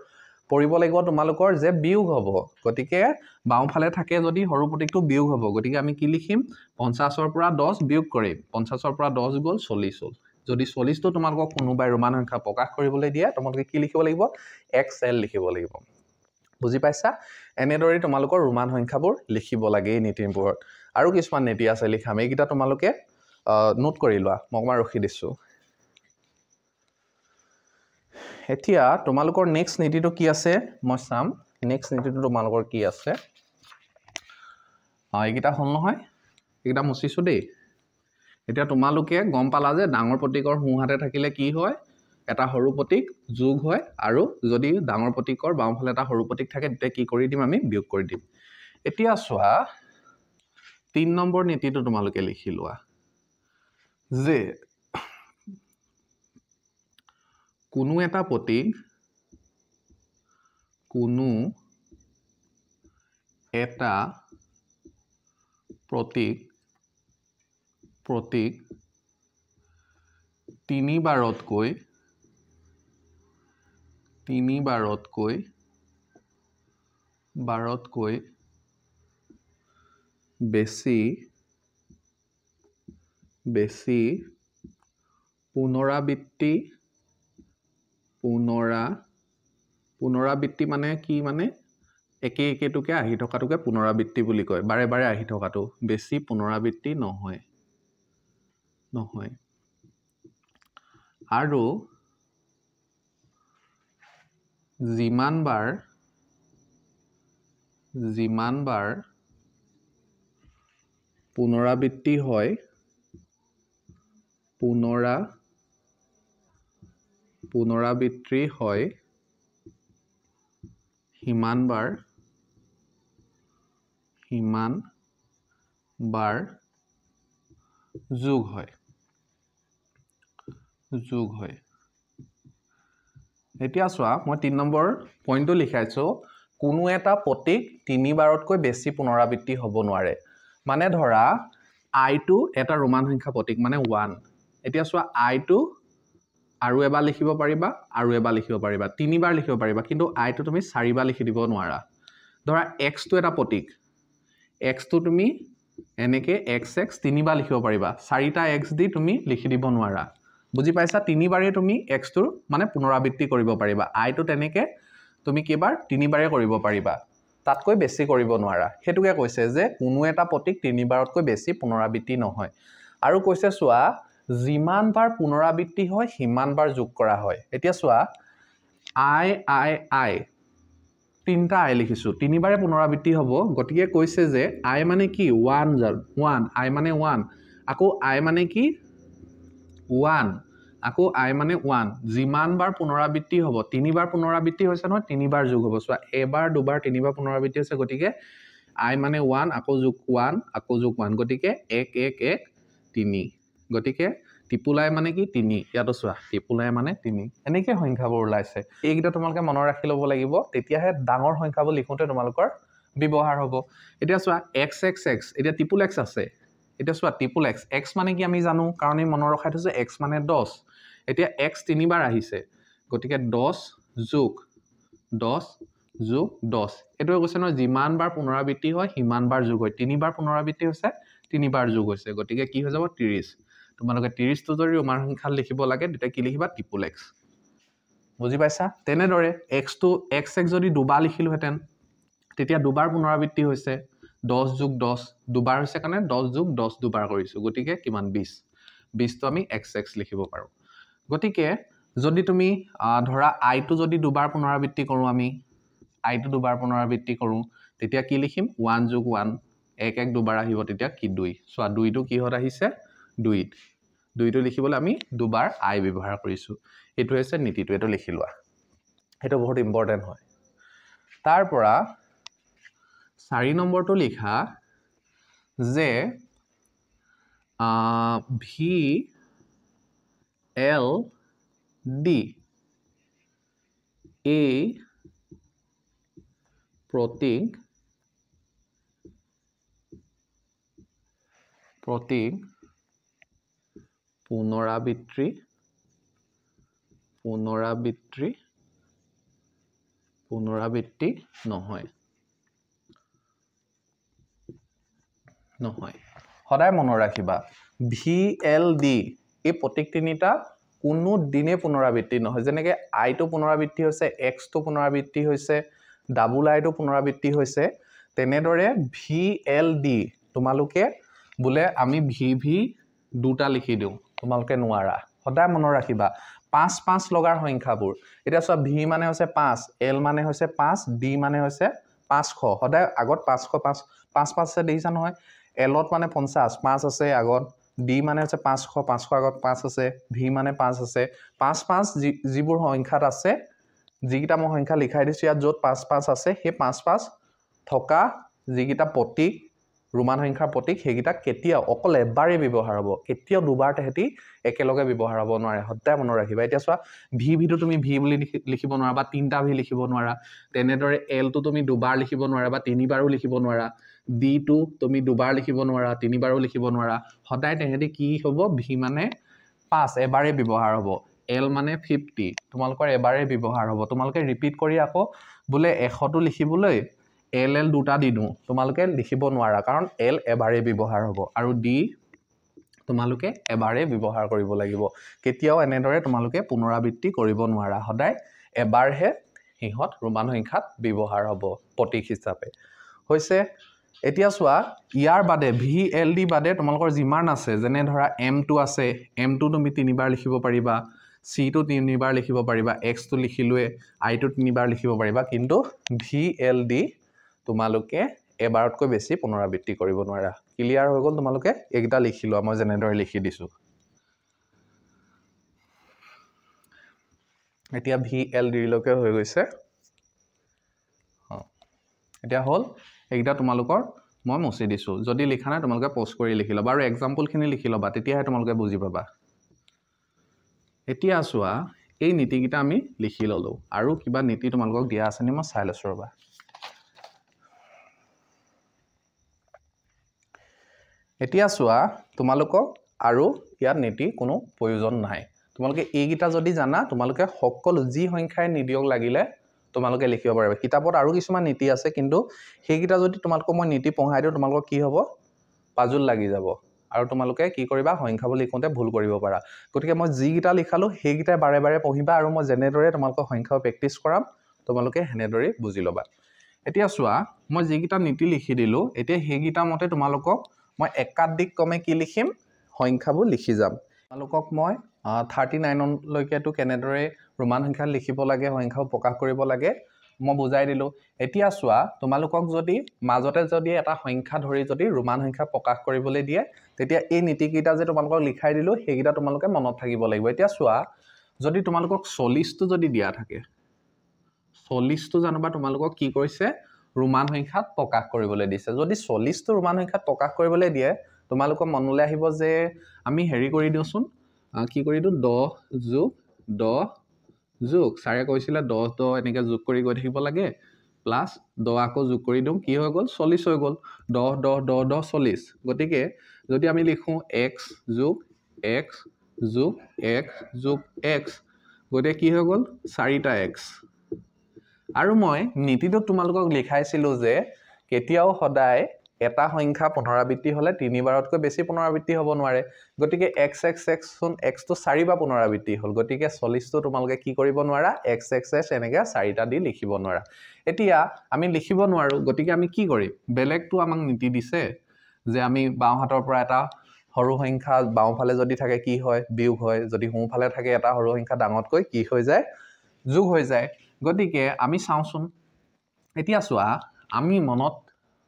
পৰিব লাগিব তোমালোকৰ যে বিয়োগ হ'ব গতিকে বাওঁফালে থাকে যদি সৰু প্ৰতীকটো বিয়োগ হ'ব গতিকে আমি কি লিখিম 50ৰ পৰা 10 বিয়োগ কৰিম 50ৰ পৰা 10 গ'ল 40 হ'ল যদি 40 টো তোমালোকক কোনোবাই ৰোমান সংখ্যা প্ৰকাশ কৰিবলৈ দিয়ে তোমালোকে কি লিখিব লাগিব xl লিখিব লাগিব বুজি পাইছা এনেদৰে তোমালোকৰ ৰোমান সংখ্যাবোৰ লিখিব লাগে এই নীতিবোৰত আৰু কিছুমান নীতি আছে লিখাম এইকিটা তোমালোকে নোট কৰি লোৱা মই অকমান ৰখি দিছো এতিয়া তোমালোকৰ নেক্সট নীতিটো কি আছে মই চাম নেক্সট নীতিটো তোমালোকৰ কি আছে এইকিটা হল নহয় এইকিটা মুছিছো দেই এতিয়া তোমালোকে গম পালা যে ডাঙৰ প্ৰতীকৰ সোঁহাতে থাকিলে কি হয় এটা সৰু প্ৰতীক যোগ হয় আৰু যদি ডাঙৰ প্ৰতীকৰ বাওঁফালে এটা সৰু প্ৰতীক থাকে তেতিয়া কি কৰি দিম আমি বিয়োগ কৰি দিম এতিয়া চোৱা 3 নম্বৰ নীতিটো তোমালোকে লিখি লোৱা যে কোনো এটা প্ৰতীক প্ৰতীক তিনিবাৰতকৈ বেছি পুনৰাবৃত্তি মানে কি মানে একেটোকে আহি থকাটোকে পুনৰাবৃত্তি বুলি কয় বাৰে বাৰে আহি থকাটো বেছি পুনৰাবৃত্তি নহয় আৰু যিমান বাৰ পুনৰাবৃত্তি হয় সিমান বাৰ যোগ হয় এতিয়া চোৱা মই 3 নম্বৰ পইণ্টটো লিখাইছো কোনো এটা প্ৰতীক তিনিবাৰতকৈ বেছি পুনৰাবৃত্তি হ'ব নোৱাৰে মানে ধৰা i টো এটা ৰোমান সংখ্যা প্ৰতীক মানে 1 এতিয়া চোৱা i টো আৰু এবাৰ লিখিব পাৰিবা তিনিবাৰ লিখিব পাৰিবা কিন্তু i টো তুমি 4 বাৰ লিখি দিব নোৱাৰা ধৰা x টো এটা প্ৰতীক x টো তুমি এনেকে xx তিনিবাৰ লিখিব পাৰিবা 4টা x দি তুমি লিখি দিব নোৱাৰা বুজি পাইছা তিনিবাৰে তুমি x টোৰ মানে পুনৰাবৃত্তি কৰিব পাৰিবা i টো তেনেকে তুমি কেবাৰ তিনিবাৰে কৰিব পাৰিবা তাতকৈ বেছি কৰিব নোৱাৰা হেতুকে কৈছে যে কোনো এটা প্ৰতীক তিনিবাৰতকৈ বেছি পুনৰাবৃত্তি নহয় আৰু কৈছে চোৱা যিমান বাৰ পুনৰাবৃত্তি হয় সিমান বাৰ যোগ কৰা হয় এতিয়া চোৱা i তিনটা i লিখিছো তিনিবাৰে পুনৰাবৃত্তি হ'ব গতিকে কৈছে যে i মানে কি 1 i মানে 1 আকৌ i মানে কি 1 আকৌ i মানে 1 যিমান বাৰ পুনৰাবৃত্তি হ'ব তিনিবাৰ পুনৰাবৃত্তি হৈছে নহয় তিনিবাৰ যোগ হ'ব চোৱা এবাৰ দুবাৰ তিনিবাৰ পুনৰাবৃত্তি হৈছে গতিকে i মানে 1 আকৌ যোগ 1 আকৌ যোগ 1 গতিকে 1 1 1 3 গতিকে ট্ৰিপল i মানে কি 3 ইয়াতো চোৱা ট্ৰিপল i মানে 3 এনেকে সংখ্যাবোৰ ওলাইছে এইকেইটা তোমালোকে মনত ৰাখি ল'ব লাগিব তেতিয়াহে ডাঙৰ সংখ্যাবোৰ লিখোতে তোমালোকৰ ব্যৱহাৰ হ'ব এতিয়া চোৱা xxx এতিয়া ট্ৰিপল x আছে এতিয়া চোৱা ট্ৰিপল x x মানে কি আমি জানো কাৰণ এই মনত ৰখাই থৈছো x মানে 10 এতিয়া x তিনিবাৰ আহিছে গতিকে 10 যোগ 10 এটোৱে কৈছে ন যিমান বাৰ পুনৰাবৃত্তি হয় সিমান বাৰ যোগ হয় তিনিবাৰ পুনৰাবৃত্তি হৈছে তিনিবাৰ যোগ হৈছে গতিকে কি হৈ যাব 30 তোমালোকে 30 টো যদি ৰোমান সংখ্যা লিখিব লাগে তেতিয়া কি লিখিবা ট্ৰিপল x বুজি পাইছা তেনেদৰে x টো xx যদি দুবাৰ লিখিলোহেতেন তেতিয়া দুবাৰ পুনৰাবৃত্তি হৈছে 10 যোগ 10 দুবাৰ হৈছে কাৰণে 10 যোগ 10 দুবাৰ কৰিছো গতিকে কিমান 20 টো আমি xx লিখিব পাৰো গতিকে যদি তুমি ধৰা i টো যদি দুবাৰ পুনৰাবৃত্তি কৰো আমি i টো দুবাৰ পুনৰাবৃত্তি কৰো তেতিয়া কি লিখিম 1 যোগ 1 1 1 দুবাৰ আহিব তেতিয়া কি 2 চোৱা 2 টো কিহত আহিছে 2 টো লিখিবলৈ আমি দুবাৰ i ব্যৱহাৰ কৰিছো এটো হৈছে নীতিটো এটো লিখি লোৱা এটো বহুত ইম্পৰ্টেন্ট হয় তাৰ পৰা 4 নম্বৰটো লিখা যে v l d এই প্ৰতীক পুনৰাবৃত্তি নহয় সদায় মনত ৰাখিবা VLD এই প্ৰতীক তিনিটা কোনো দিনে পুনৰাবৃত্তি নহয় যেনেকে i টো পুনৰাবৃত্তি হৈছে x টো পুনৰাবৃত্তি হৈছে ডাবল i টো পুনৰাবৃত্তি হৈছে তেনেদৰে VLD তোমালোকে বোলে আমি VV দুটা লিখি দিও তোমালোকে নোৱাৰা সদায় মনত ৰাখিবা 5 5 লগাৰ সংখ্যাবোৰ এটা চোৱা V মানে হৈছে 5 L মানে হৈছে 5 D মানে হৈছে 500 সদায় আগত 500 5 5 আছে দেখিছা নহয় L ত মানে 50 5 আছে আগত D মানে হৈছে 500 আগত 5 আছে V মানে 5 আছে 5 5 যিবোৰ সংখ্যাত আছে যিকিটা মই সংখ্যা লিখাই দিছো ইয়াত যত 5 5 আছে হে 5 5 থকা যিকিটা প্ৰতীক ৰোমান সংখ্যাৰ প্ৰতীক হেগিটা কেতিয়া অকল এবাৰে ব্যৱহাৰ হ'ব কেতিয়া দুবাৰ তেহেতি একেলগে ব্যৱহাৰ হ'ব নোৱাৰে সদায় মনত ৰাখিবা এতিয়া চোৱা V টো তুমি V বুলি লিখিব নোৱাৰা বা তিনটা V লিখিব নোৱাৰা তেনেদৰে L টো তুমি দুবাৰ লিখিব নোৱাৰা বা তিনিবাৰো লিখিব নোৱাৰা ডি টো তুমি দুবাৰ লিখিব নোৱাৰা তিনিবাৰো লিখিব নোৱাৰা সদায় তেহেঁতি কি হ'ব ভি মানে 5 এবাৰে ব্যৱহাৰ হ'ব এল মানে 50 তোমালোকৰ এবাৰে ব্যৱহাৰ হ'ব তোমালোকে ৰিপিট কৰি আকৌ বোলে 100টো লিখিবলৈ এল দুটা দি দিওঁ তোমালোকে লিখিব নোৱাৰা কাৰণ এল এবাৰে ব্যৱহাৰ হ'ব আৰু ডি তোমালোকে এবাৰে ব্যৱহাৰ কৰিব লাগিব কেতিয়াও এনেদৰে তোমালোকে পুনৰাবৃত্তি কৰিব নোৱাৰা সদায় এবাৰহে হিহত ৰোমান সংখ্যাত ব্যৱহাৰ হ'ব প্ৰতীক হিচাপে হৈছে এতিয়া চোৱা ইয়াৰ বাদে ভি এল ডি বাদে তোমালোকৰ যিমান আছে যেনে ধৰা এম2 আছে এম2 তুমি তিনিবাৰ লিখিব পাৰিবা চি2 তিনিবাৰ লিখিব পাৰিবা এক্স2 লিখিলোৱে আই2 তিনিবাৰ লিখিব পাৰিবা কিন্তু ভি এল ডি তোমালোকে এবাৰতকৈ বেছি পুনৰাবৃত্তি কৰিব নোৱাৰা ক্লিয়াৰ হৈ গ'ল তোমালোকে এইকেইটা লিখি লোৱা মই যেনেদৰে লিখি দিছো এতিয়া ভি এল ডি লৈকে হৈ গৈছে এতিয়া হ'ল এইকেইটা তোমালোকৰ মই মুছি দিছো যদি লিখা নাই তোমালোকে পোষ্ট কৰি লিখি ল'বা আৰু এক্সাম্পলখিনি লিখি ল'বা তেতিয়াহে তোমালোকে বুজি পাবা এতিয়া চোৱা এই নীতিকেইটা আমি লিখি ল'লো আৰু কিবা নীতি তোমালোকক দিয়া আছে নি মই চাই লৈছো ৰবা এতিয়া চোৱা তোমালোকক আৰু ইয়াত নীতি কোনো প্ৰয়োজন নাই তোমালোকে এইকেইটা যদি জানা তোমালোকে সকলো যি সংখ্যাই নিদিয়ক লাগিলে তোমালোকে লিখিব পাৰিবা কিতাপত আৰু কিছুমান নীতি আছে কিন্তু সেইকেইটা যদি তোমালোকক মই নীতি পঢ়াই দিওঁ তোমালোকক কি হ'ব পাজুল লাগি যাব আৰু তোমালোকে কি কৰিবা সংখ্যাবোৰ লিখোঁতে ভুল কৰিব পাৰা গতিকে মই যিকেইটা লিখালো সেইকেইটা বাৰে বাৰে পঢ়িবা আৰু মই যেনেদৰে তোমালোকক সংখ্যাও প্ৰেক্টিছ কৰাম তোমালোকে হেনেদৰে বুজি ল'বা এতিয়া চোৱা মই যিকেইটা নীতি লিখি দিলো এতিয়া সেইকেইটা মতে তোমালোকক মই একাধিক ক্ৰমে কি লিখিম সংখ্যাবোৰ লিখি যাম তোমালোকক মই 39 লৈকেটো কেনেদৰে ৰোমান সংখ্যা লিখিব লাগে সংখ্যাও প্ৰকাশ কৰিব লাগে মই বুজাই দিলো এতিয়া চোৱা তোমালোকক যদি মাজতে যদি এটা সংখ্যা ধৰি যদি ৰোমান সংখ্যা প্ৰকাশ কৰিবলৈ দিয়ে তেতিয়া এই নীতিকেইটা যে তোমালোকক লিখাই দিলো সেইকেইটা তোমালোকে মনত থাকিব লাগিব এতিয়া চোৱা যদি তোমালোকক 40 টো যদি দিয়া থাকে 40 টো জানবা তোমালোকক কি কৰিছে ৰোমান সংখ্যাত প্ৰকাশ কৰিবলৈ দিছে যদি 40 টো ৰোমান সংখ্যাত প্ৰকাশ কৰিবলৈ দিয়ে তোমালোকৰ মনলৈ আহিব যে আমি হেৰি কৰি দিওঁচোন কি কৰি দিও 10 যোগ 10 যোগ সাৰে কৈছিলে 10 10 এনেকৈ যোগ কৰি গৈ থাকিব লাগে প্লাস 10 আকৌ যোগ কৰি দিওঁ কি হৈ গ'ল 40 হৈ গ'ল 10 10 10 10 40 গতিকে যদি আমি লিখো x যোগ x যোগ x যোগ x গতিকে কি হৈ গ'ল 4টা x আৰু মই নীতিটো তোমালোকক লিখাইছিলো যে কেতিয়াও সদায় এটা সংখ্যা পুনৰাবৃত্তি হলে তিনিবাৰতকৈ বেছি পুনৰাবৃত্তি হ'ব নোৱাৰে গতিকে x x x চোন x টো 4 বাৰ পুনৰাবৃত্তি হ'ল গতিকে 40 টো তোমালোকে কি কৰিব নোৱাৰা x x x এনেকৈ 4টা দি লিখিব নোৱাৰা এতিয়া আমি লিখিব নোৱাৰো গতিকে আমি কি কৰিম বেলেগটো আমাক নীতি দিছে যে আমি বাওঁ হাতৰ পৰা এটা সৰু সংখ্যা বাওঁফালে যদি থাকে কি হয় বিয়োগ হয় যদি সোঁফালে থাকে এটা সৰু সংখ্যা ডাঙৰতকৈ কি হৈ যায় যোগ হৈ যায় গতিকে আমি চাওঁচোন এতিয়া চোৱা আমি মনত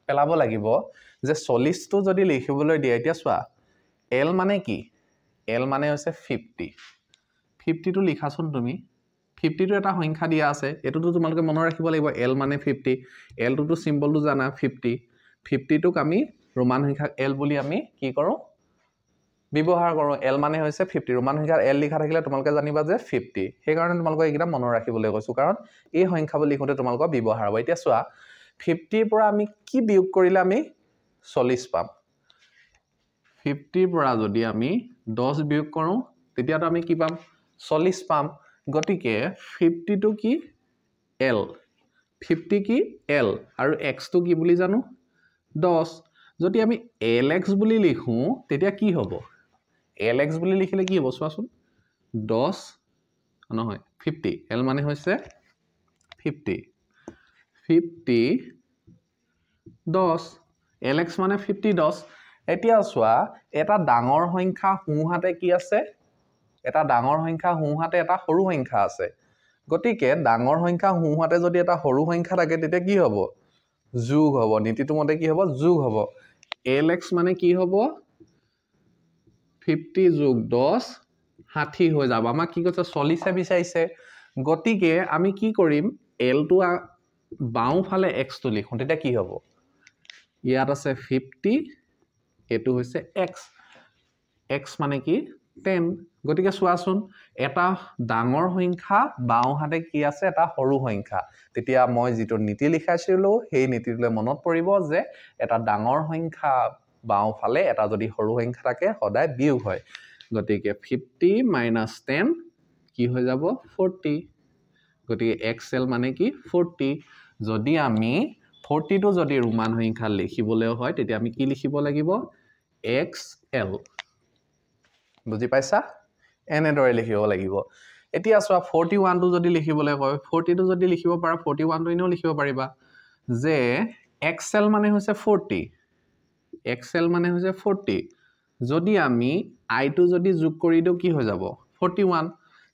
পেলাব লাগিব যে 40 টো যদি লিখিবলৈ দিয়ে এতিয়া চোৱা l মানে কি l মানে হৈছে 50 50 টো লিখাচোন তুমি 50 টো এটা সংখ্যা দিয়া আছে এটোটো তোমালোকে মনত ৰাখিব লাগিব l মানে 50 l টো সিম্বলটো জানা 50 50 টোক আমি ৰোমান সংখ্যা l বুলি আমি কি কৰো ব্যৱহাৰ কৰো l মানে হৈছে 50 ৰোমান সংখ্যা l লিখা থাকিলে তোমালোকে জানিবা যে 50 সেই কাৰণে তোমালোকে এইকেইটা মনত ৰাখিবলৈ কৈছো কাৰণ এই সংখ্যাবোৰ লিখোতে তোমালোকৰ ব্যৱহাৰ হ'ব এতিয়া চোৱা 50 পৰা আমি কি বিয়োগ কৰিলে আমি 40 পাম 50 পৰা যদি আমি 10 বিয়োগ কৰো তেতিয়াতো আমি কি পাম 40 পাম গতিকে 50 টো কি l 50 কি l আৰু x টো কি বুলি জানো 10 যদি আমি lx বুলি লিখো তেতিয়া কি হ'ব lx বুলি লিখিলে কি হ'ব চোৱাচোন 10 নহয় 50 l মানে হৈছে 50 50 10 lx মানে 50 10 এতিয়া চোৱা এটা ডাঙৰ সংখ্যা সোঁহাতে কি আছে এটা ডাঙৰ সংখ্যা সোঁহাতে এটা সৰু সংখ্যা আছে গতিকে ডাঙৰ সংখ্যা সোঁহাতে যদি এটা সৰু সংখ্যা থাকে তেতিয়া কি হ'ব যোগ হ'ব নীতিটো মতে কি হ'ব যোগ হ'ব lx মানে কি হ'ব 50 যোগ 10 60 হৈ যাব আমাক কি কৈছে 40 বিচাৰিছে গতিকে আমি কি কৰিম l টো বাওঁফালে x টো লিখোঁ তেতিয়া কি হ'ব ইয়াত আছে 50 এটো হৈছে x x মানে কি 10 গতিকে চোৱাচোন এটা ডাঙৰ সংখ্যা বাওঁহাতে কি আছে এটা সৰু সংখ্যা তেতিয়া মই যেটো নীতি লিখাইছিলো সেই নীতিটোলে মনত পৰিব যে এটা ডাঙৰ সংখ্যা বাওঁফালে এটা যদি সৰু সংখ্যা থাকে সদায় বিয়োগ হয় গতিকে 50 - 10 কি হৈ যাব 40 গতিকে xl মানে কি 40 যদি আমি 40 টো যদি ৰোমান সংখ্যা লিখিবলৈ হয় তেতিয়া আমি কি লিখিব লাগিব xl বুজি পাইছা এনেদৰে লিখিব লাগিব এতিয়া চোৱা 41 টো যদি লিখিবলৈ কয় 40 টো যদি লিখিব পাৰা 41 টো ইনো লিখিব পাৰিবা যে xl মানে হৈছে 40 xl মানে হৈছে 40 যদি আমি i টো যদি যোগ কৰি দিও কি হৈ যাব 41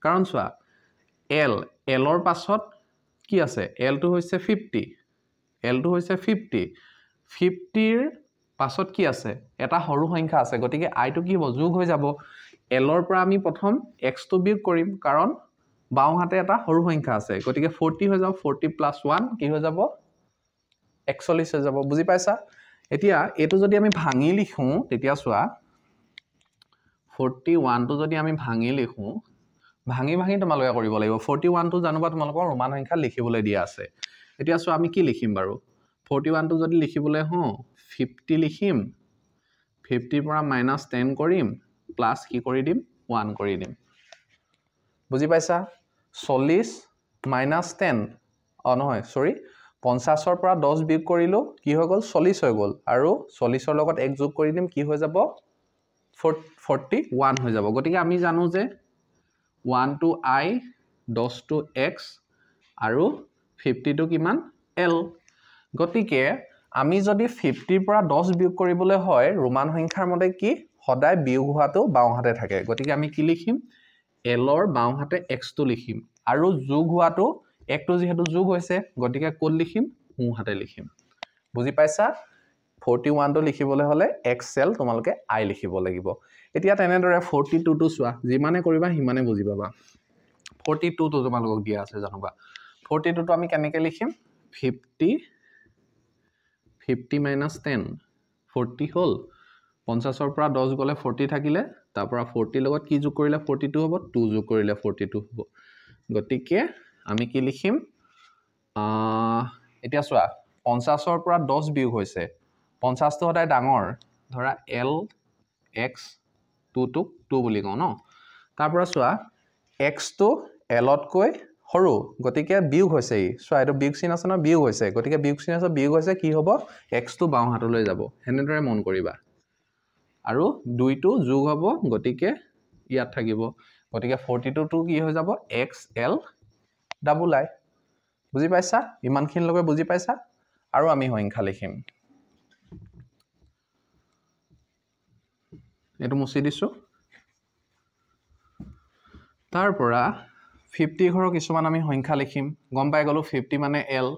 কাৰণ চোৱা l ৰ পাছত কি আছে l টো হৈছে 50 l টো হৈছে 50 50 ৰ পাছত কি আছে এটা সৰু সংখ্যা আছে গতিকে i টো কি হ'ব যোগ হৈ যাব l ৰ পৰা আমি প্ৰথম x টো বিয়োগ কৰিম কাৰণ বাওঁহাতে এটা সৰু সংখ্যা আছে গতিকে 40 হৈ যাব 40 + 1 কি হৈ যাব 41 হৈ যাব বুজি পাইছা এতিয়া এটো যদি আমি ভাঙি লিখো তেতিয়া চোৱা 41 টো যদি আমি ভাঙি লিখো ভাঙি তোমালোকে কৰিব লাগিব 41 টো জানোবা তোমালোকৰ ৰোমান সংখ্যা লিখিবলৈ দিয়া আছে এতিয়া চোৱা আমি কি লিখিম বাৰু 41 টো যদি লিখিবলৈ হও 50 লিখিম 50 পৰা -10 কৰিম প্লাস কি কৰি দিম 1 কৰি দিম বুজি পাইছা 40 - 10 নহয় সৰি 50 ৰ পৰা 10 বিয়োগ কৰিলো কি হৈ গল 40 হৈ গল আৰু 40 ৰ লগত 1 যোগ কৰি দিম কি হৈ যাব 41 হৈ যাব গতিকে আমি জানো যে 1 to I 10 to x আৰু 50 to কিমান l গতিকে আমি যদি 50 পৰা 10 বিয়োগ কৰিবলৈ হয় ৰোমান সংখ্যাৰ মতে কি সদায় বিয়োগ হোৱাটো বাওঁহাতে থাকে গতিকে আমি কি লিখিম l ৰ বাওঁহাতে x টো লিখিম আৰু যোগ হোৱাটো x টো যেহেতু যোগ হৈছে গতিকে কোড লিখিম সোঁহাতে লিখিম বুজি পাইছা 41 টো লিখিবলৈ হলে xl তোমালোকে i লিখিব লাগিব এতিয়া তেনেদৰে 42 টো চোৱা যিমানে কৰিবা হিমানে বুজি পাবা 42 টো তোমালোকক দিয়া আছে জানোবা 42 টো আমি কেনেকৈ লিখিম 50 - 10 40 হল 50 ৰ পৰা 10 গলে 40 থাকিলে তাৰ পৰা 40 লগত কি যোগ কৰিলে 42 হ'ব 2 যোগ কৰিলে 42 হ'ব গতিকে আমি কি লিখিম এতিয়া চোৱা 50 ৰ পৰা 10 বিয়োগ হৈছে 50 টো সদায় ডাঙৰ ধৰা l x 2 টোক 2 বুলি কওঁ ন তাৰ পৰা চোৱা x টো l তকৈ সৰু গতিকে বিয়োগ হৈছে চোৱা এটো বিয়োগ চিন আছে ন বিয়োগ হৈছে গতিকে বিয়োগ চিন আছে বিয়োগ হৈছে কি হ'ব x টো বাওঁ হাতলৈ যাব হেনেদৰে মন কৰিবা আৰু 2 টো যোগ হ'ব গতিকে ইয়াত থাকিব গতিকে 42 টো কি হৈ যাব xl ডাবল i বুজি পাইছা ইমানখিন লগে বুজি পাইছা আৰু আমি সংখ্যা লিখিম এটো মুছি দিছো তাৰ পৰা 50 ঘৰৰ কিছুমান আমি সংখ্যা লিখিম গম পাই গলো 50 মানে l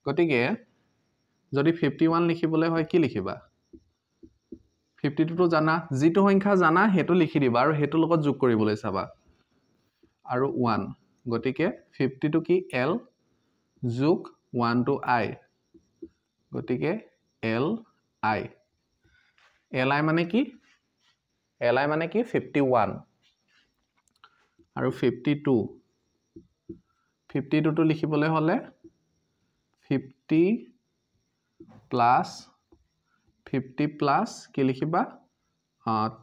গতিকে যদি 51 লিখিবলৈ হয় কি লিখিবা 52 টো জানা যেটো সংখ্যা জানা হেতু লিখি দিবা আৰু হেতু লগত যোগ কৰিবলৈ চাবা আৰু 1 গতিকে 50 টো কি l যোগ 1 to i গতিকে l i li মানে কি li মানে কি 51 আৰু 52 টো লিখিবলৈ হলে 50 plus 50 plus কি লিখিবা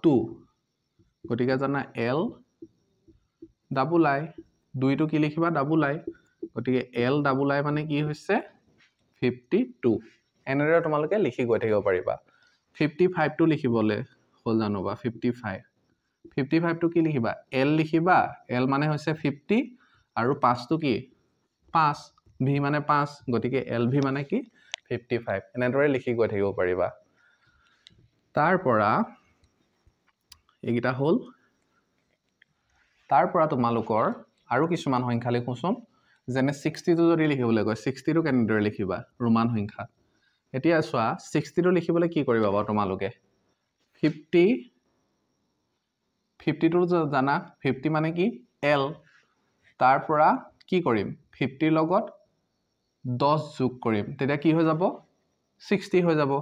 2 গতিকে জানা l ডাবল i 2 টো কি লিখিবা ডাবল i গতিকে l ডাবল i মানে কি হৈছে 52 এনেদৰে তোমালোকে লিখি গৈ থাকিব পাৰিবা 55 টো লিখিবলৈ হল জানোবা 55 টো কি লিখিবা l লিখিবা l মানে হৈছে 50 আৰু 5 টো কি 5 v মানে 5 গতিকে lv মানে কি 55 এনেদৰে লিখি গৈ থাকিব পাৰিবা তাৰ পৰা এইগিটা হল তাৰ পৰা তোমালোকৰ আৰু কিছুমান সংখ্যা লিখোছম যেনে 60 টো যদি লিখিবলৈ কয় 60 টো কেনেদৰে লিখিবা ৰোমান সংখ্যা এতিয়া চোৱা 60 টো লিখিবলৈ কি কৰিবা বাৰু তোমালোকে 50 টো জানা 50 মানে কি l তাৰ পৰা কি কৰিম 50 লগত 10 যোগ কৰিম তেতিয়া কি হৈ যাব 60 হৈ যাব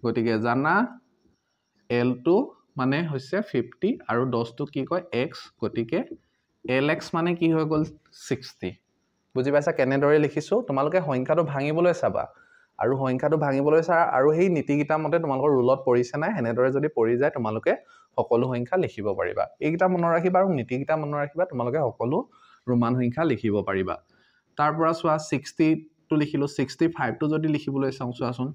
গতিকে জানা l টো মানে হৈছে 50 আৰু 10 টো কি কয় x গতিকে lx মানে কি হৈ গ'ল 60 বুজি পাইছা কেনেদৰে লিখিছো তোমালোকে সংখ্যাটো ভাঙিবলৈ চাবা আৰু সংখ্যাটো ভাঙিবলৈ চাবা আৰু সেই নীতিগিতা মতে তোমালোকৰ ৰুলত পৰিছে নাই হেনেদৰে যদি পৰি যায় তোমালোকে সকলো সংখ্যা লিখিব পাৰিবা এইগিটা মনত ৰাখিবা আৰু নীতিগিতা মনত ৰাখিবা তোমালোকে সকলো ৰোমান সংখ্যা লিখিব পাৰিবা তাৰ পৰা চোৱা 60 টো লিখিলো 65 টো যদি লিখিবলৈ চাও চোৱাচোন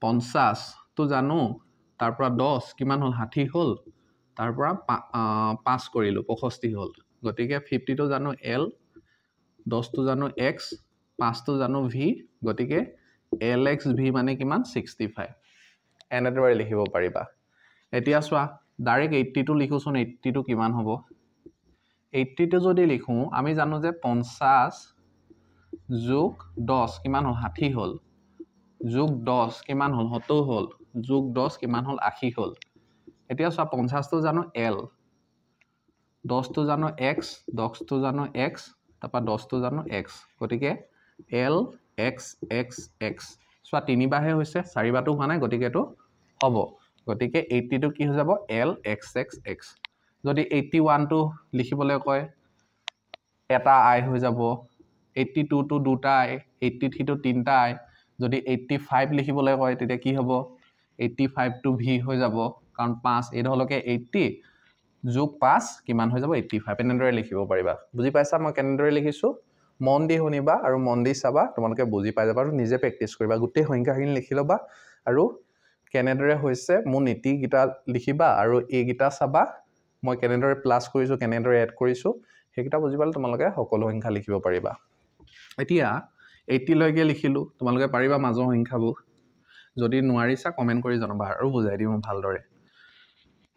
50 তো জানো তাৰ পৰা 10 কিমান হল 60 হল তাৰ পৰা 5 কৰিলো 65 হল গতিকে 50 তো জানো l 10 তো জানো x 5 তো জানো v গতিকে lx v মানে কিমান 65 এনেদৰে লিখিব পাৰিবা এতিয়া চোৱা ডাইৰেক্ট 80 টো লিখোছন 80 টো কিমান হ'ব 80 টো যদি লিখো আমি জানো যে 50 যোগ 10 কিমান হল 60 হল যোগ 10 কিমান হল 70 হল যোগ 10 কিমান হল 80 হল এতিয়া চোৱা 50 টো জানো l 10 টো জানো x 10 টো জানো x তাৰপা 10 টো জানো x গতিকে l x x x চোৱা তিনিবাৰহে হৈছে চাৰিবাৰটো হোৱা নাই গতিকে এটো হ'ব গতিকে 80 টো কি হৈ যাব l x x x যদি 81 টো লিখিবলৈ কয় এটা i হৈ যাব 82 টো দুটা i 83 টো তিনটা i যদি 85 লিখিবলৈ কয় তেতিয়া কি হ'ব 85 টো v হৈ যাব কাৰণ 5 এডহলকে 80 যোগ 5 কিমান হৈ যাব 85 এনেদৰে লিখিব পাৰিবা বুজি পাইছা মই কেনেদৰে লিখিছো মন দি শুনিবা আৰু মন দি চাবা তোমালোকে বুজি পাই যাবা আৰু নিজে প্ৰেক্টিস কৰিবা গুটেই সংখ্যাখিনি লিখি লবা আৰু কেনেদৰে হৈছে মোৰ নীতি গিটা লিখিবা আৰু এই গিটা চাবা মই কেনেদৰে প্লাস কৰিছো কেনেদৰে এড কৰিছো হেকিটা বুজি পালে তোমালোকে সকলো সংখ্যা লিখিব পাৰিবা এতিয়া 80 লৈকে লিখিলো তোমালোকে পাৰিবা মাজৰ সংখ্যাবোৰ যদি নোৱাৰিছা কমেন্ট কৰি জনাবা আৰু বুজাই দিম ভালদৰে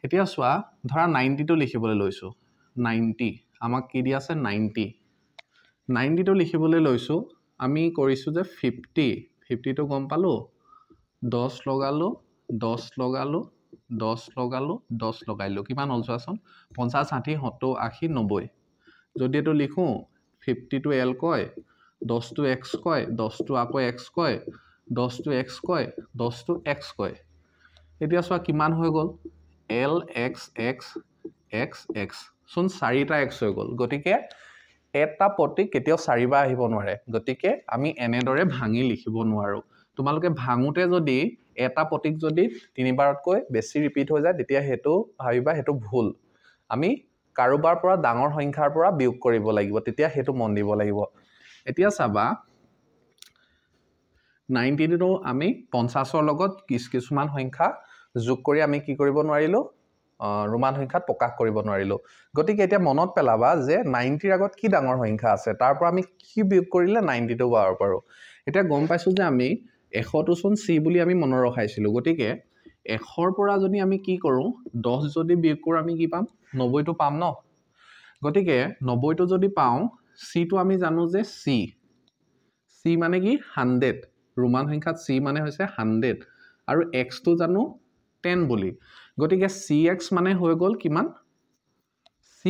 এতিয়া চোৱা ধৰা 90 টো লিখিবলৈ লৈছো 90 আমাক কি দি আছে 90 টো লিখিবলৈ লৈছো আমি কৰিছো যে 50 টো গম পালো 10 লগালো 10 লগালো 10 লগালো 10 লগাইলো কিমান হল চোৱাচোন 50 60 70 80 90 যদি এটো লিখো 50 টো l কয় 10 টো x কয় 10 টো আকৌ x কয় 10 টো x কয় 10 টো x কয় এতিয়া চোৱা কিমান হৈ গল l x x x x সোন 4টা x হৈ গল গতিকে এটা প্ৰতীক কেতিয়াও 4 বাৰ আহিব নোৱাৰে গতিকে আমি এনেদৰে ভাঙি লিখিব নোৱাৰো তোমালোকে ভাঙুতে যদি এটা প্ৰতীক যদি 3 বাৰতকৈ বেছি ৰিপিট হৈ যায় তেতিয়া হেতু ভাবিবা হেতু ভুল আমি কাৰোবাৰ পৰা ডাঙৰ সংখ্যাৰ পৰা বিয়োগ কৰিব লাগিব তেতিয়া হেতু মন দিব লাগিব এতিয়া চাবা 90 টো আমি 50 ৰ লগত কিছুমান সংখ্যা যোগ কৰি আমি কি কৰিব নোৱাৰিলো ৰোমান সংখ্যাত প্ৰকাশ কৰিব নোৱাৰিলো গতিকে এতিয়া মনত পেলাবা যে 90 ৰ আগত কি ডাঙৰ সংখ্যা আছে তাৰ পৰা আমি কি বিয়োগ কৰিলে 90 টো পাব পাৰো এতিয়া গম পাইছো যে আমি 100 টো চোন c বুলি আমি মনত ৰখাইছিলো গতিকে 100 ৰ পৰা যদি আমি কি কৰো 10 যদি বিয়োগ কৰো আমি কি পাম 90 টো পাম ন গতিকে 90 টো যদি পাও c টো আমি জানো যে c মানে কি 100 ৰোমান সংখ্যাত c মানে হৈছে 100 আৰু x টো জানো 10 বুলি গতিকে cx মানে হৈ গল কিমান c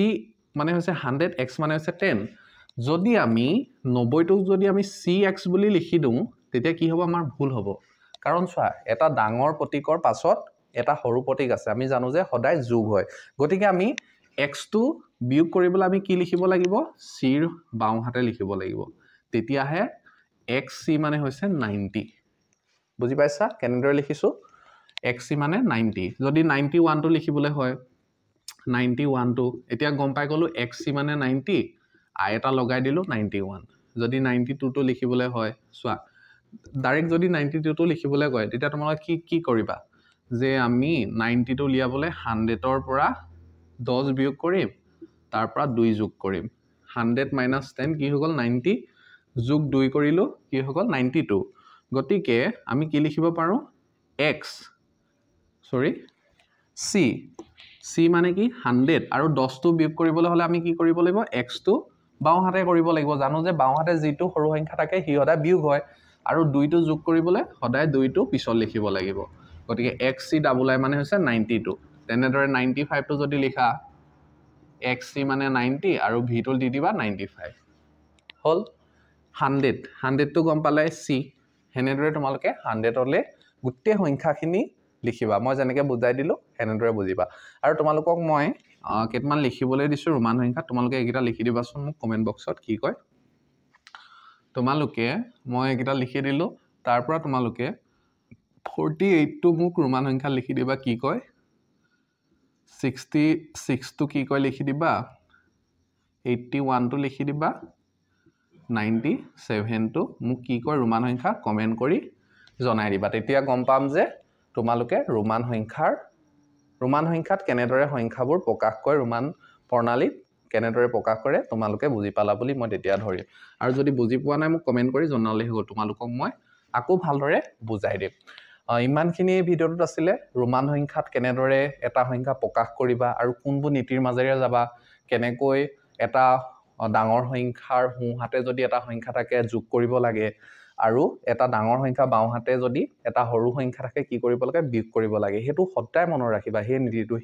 মানে হৈছে 100 x মানে হৈছে 10 যদি আমি 90 টো যদি আমি cx বুলি লিখি দিও তেতিয়া কি হ'ব আমাৰ ভুল হ'ব কাৰণ চোৱা এটা ডাঙৰ প্ৰতীকৰ পাছত এটা সৰু প্ৰতীক আছে আমি জানো যে সদায় যোগ হয় গতিকে আমি x টো বিয়োগ কৰিবলৈ আমি কি লিখিব লাগিব c ৰ বাওঁ হাতে লিখিব লাগিব তেতিয়াহে xc মানে হৈছে 90 বুজি পাইছা কেনেদৰে লিখিছো xc মানে 90 যদি 91 টো লিখিবলৈ হয় 91 টো এতিয়া গম পাই গলো xc মানে 90 i এটা লগাই দিলো 91 যদি 92 টো লিখিবলৈ হয় চোৱা ডাইৰেক্ট যদি 92 টো লিখিবলৈ কয় তেতিয়া তোমালোকে কি কৰিবা যে আমি 90 টো লিয়াবলৈ 100 ৰ পৰা 10 বিয়োগ কৰিম তাৰ পৰা 2 যোগ কৰিম 100 - 10 কি হৈ গল 90 যোগ 2 কৰিলো কি হৈ গল 92 গতিকে আমি কি লিখিব পাৰো c মানে কি 100 আৰু 10 টো বিয়োগ কৰিবলৈ হলে আমি কি কৰিব লাগিব x টো বাওঁ হাতে কৰিব লাগিব জানো যে বাওঁ হাতে যিটো সৰু সংখ্যা থাকে হি সদায় বিয়োগ হয় আৰু 2 টো যোগ কৰিবলৈ সদায় 2 টো পিছত লিখিব লাগিব গতিকে xc ডাবল i মানে হৈছে 92 তেনেদৰে 95 টো যদি লিখা xc মানে 90 আৰু v টো দি দিবা 95 হল 100 টো গম পালে c হেনেদৰে তোমালোকে 100 লে গুটেই সংখ্যাখিনি লিখিবা মই যেনেকৈ বুজাই দিলোঁ সেনেদৰে বুজিবা আৰু তোমালোকক মই কেইটামান লিখিবলৈ দিছোঁ ৰোমান সংখ্যা তোমালোকে এইকেইটা লিখি দিবাচোন মোক কমেণ্ট বক্সত কি কয় তোমালোকে মই এইকেইটা লিখি দিলোঁ তাৰ পৰা তোমালোকে 48 টো মোক ৰোমান সংখ্যা লিখি দিবা কি কয় 66 টো কি কয় লিখি দিবা 81 টো লিখি দিবা 97 টো মোক কি কয় ৰোমান সংখ্যা কমেন্ট কৰি জনাই দিবা তেতিয়া গম পাম যে তোমালোকে ৰোমান সংখ্যাত কেনেদৰে সংখ্যাবোৰ প্ৰকাশ কৰে ৰোমান প্ৰণালীত কেনেদৰে প্ৰকাশ কৰে তোমালোকে বুজি পালা বুলি মই তেতিয়া ধৰিম আৰু যদি বুজি পোৱা নাই মোক কমেন্ট কৰি জনালে হ'ব তোমালোকক মই আকৌ ভালদৰে বুজাই দিম ইমানখিনি ভিডিঅ'টোত আছিলে ৰোমান সংখ্যাত কেনেদৰে এটা সংখ্যা প্ৰকাশ কৰিবা আৰু কোনবোৰ নীতিৰ মাজেৰে যাবা কেনেকৈ এটা ডাঙৰ সংখ্যাৰ সোঁহাতে যদি এটা সংখ্যা থাকে যোগ কৰিব লাগে আৰু এটা ডাঙৰ সংখ্যা বাওঁহাতে যদি এটা সৰু সংখ্যা থাকে কি কৰিব লাগে বিয়োগ কৰিব লাগে হেতু সদায় মনত ৰাখিবা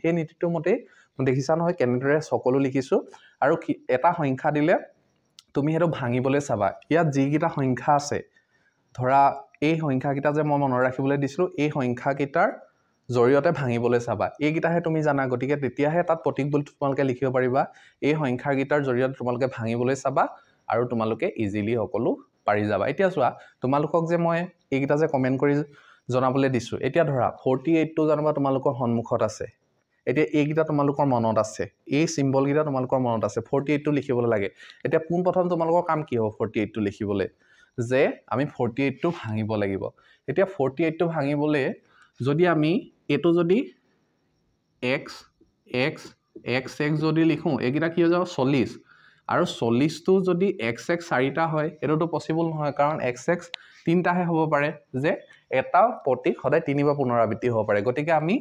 সেই নীতিটো মতে দেখিছা নহয় কেনেদৰে সকলো লিখিছো আৰু এটা সংখ্যা দিলে তুমি হেতু ভাঙিবলৈ চাবা ইয়াত যিকিটা সংখ্যা আছে ধৰা এই সংখ্যাকিটা যে মই মনত ৰাখিবলৈ দিছিলো এই সংখ্যাকিটাৰ জৰিয়তে ভাঙিবলৈ চাবা এইকিটাহে তুমি জানা গতিকে তেতিয়াহে তাত প্ৰতীক বুলি তোমালোকে লিখিব পাৰিবা এই সংখ্যাকিটাৰ জৰিয়তে তোমালোকে ভাঙিবলৈ চাবা আৰু তোমালোকে ইজিলি সকলো পাৰি যাবা এতিয়া চোৱা তোমালোকক যে মই এইকিটা যে কমেন্ট কৰি জনাবলৈ দিছো এতিয়া ধৰা 48 টো জানবা তোমালোকৰ সন্মুখত আছে এতিয়া এইকিটা তোমালোকৰ মনত আছে এই সিম্বল কিটা তোমালোকৰ মনত আছে 48 টো লিখিবলৈ লাগে এতিয়া পোন প্ৰথম তোমালোকৰ কাম কি হ'ব 48 টো লিখিবলৈ যে আমি 48 টো ভাঙিব লাগিব এতিয়া 48 টো ভাঙিবলৈ যদি আমি এটো যদি x x x x যদি লিখো এইকিটা কি হৈ যাব 40 আৰু 40 টো যদি x x 4টা হয় এটোটো পসিবল নহয় কাৰণ x x 3টাহে হ'ব পাৰে যে এটা প্ৰতীক সদায় 3বাৰ পুনৰাবৃত্তি হ'ব পাৰে গতিকে আমি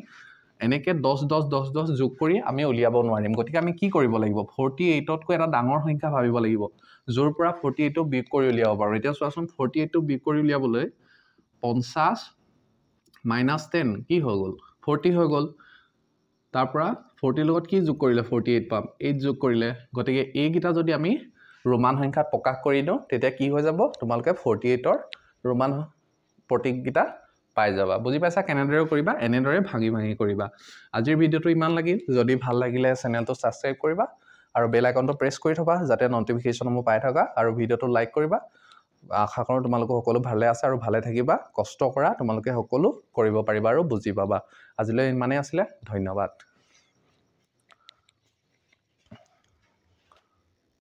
এনেকে 10 10 10 10 যোগ কৰি আমি উলিয়াব নোৱাৰিম গতিকে আমি কি কৰিব লাগিব 48 তকৈ এটা ডাঙৰ সংখ্যা ভাবিব লাগিব যোৰ পৰা 48 টো বিয়োগ কৰি উলিয়াব পাৰো এতিয়া চোৱাচোন 48 টো বিয়োগ কৰি উলিয়াবলৈ 50 - 10 কি হৈ গল 40 হৈ গল তাৰ পৰা 40 লগত কি যোগ কৰিলে 48 পাম 8 যোগ কৰিলে গতিকে এই গিটা যদি আমি ৰোমান সংখ্যাত প্ৰকাশ কৰি দিও তেতিয়া কি হৈ যাব তোমালোকে 48 ৰ ৰোমান প্ৰতীক গিটা পাই যাবা বুজি পাইছা কেনেদৰে কৰিবা এনেদৰে ভাঙি কৰিবা আজিৰ ভিডিওটো ইমান লাগিল যদি ভাল লাগিলে চেনেলটো সাবস্ক্ৰাইব কৰিবা আৰু বেল আইকনটো প্ৰেছ কৰি থবা যাতে নটিফিকেশনসমূহ পাই থাকা আৰু ভিডিওটো লাইক কৰিবা আশা কৰো তোমালোকে সকলো ভালে আছে আৰু ভালে থাকিবা কষ্ট কৰা তোমালোকে সকলো কৰিব পাৰিবা আৰু বুজি পাবা আজিলৈ ইমানেই আছিলে ধন্যবাদ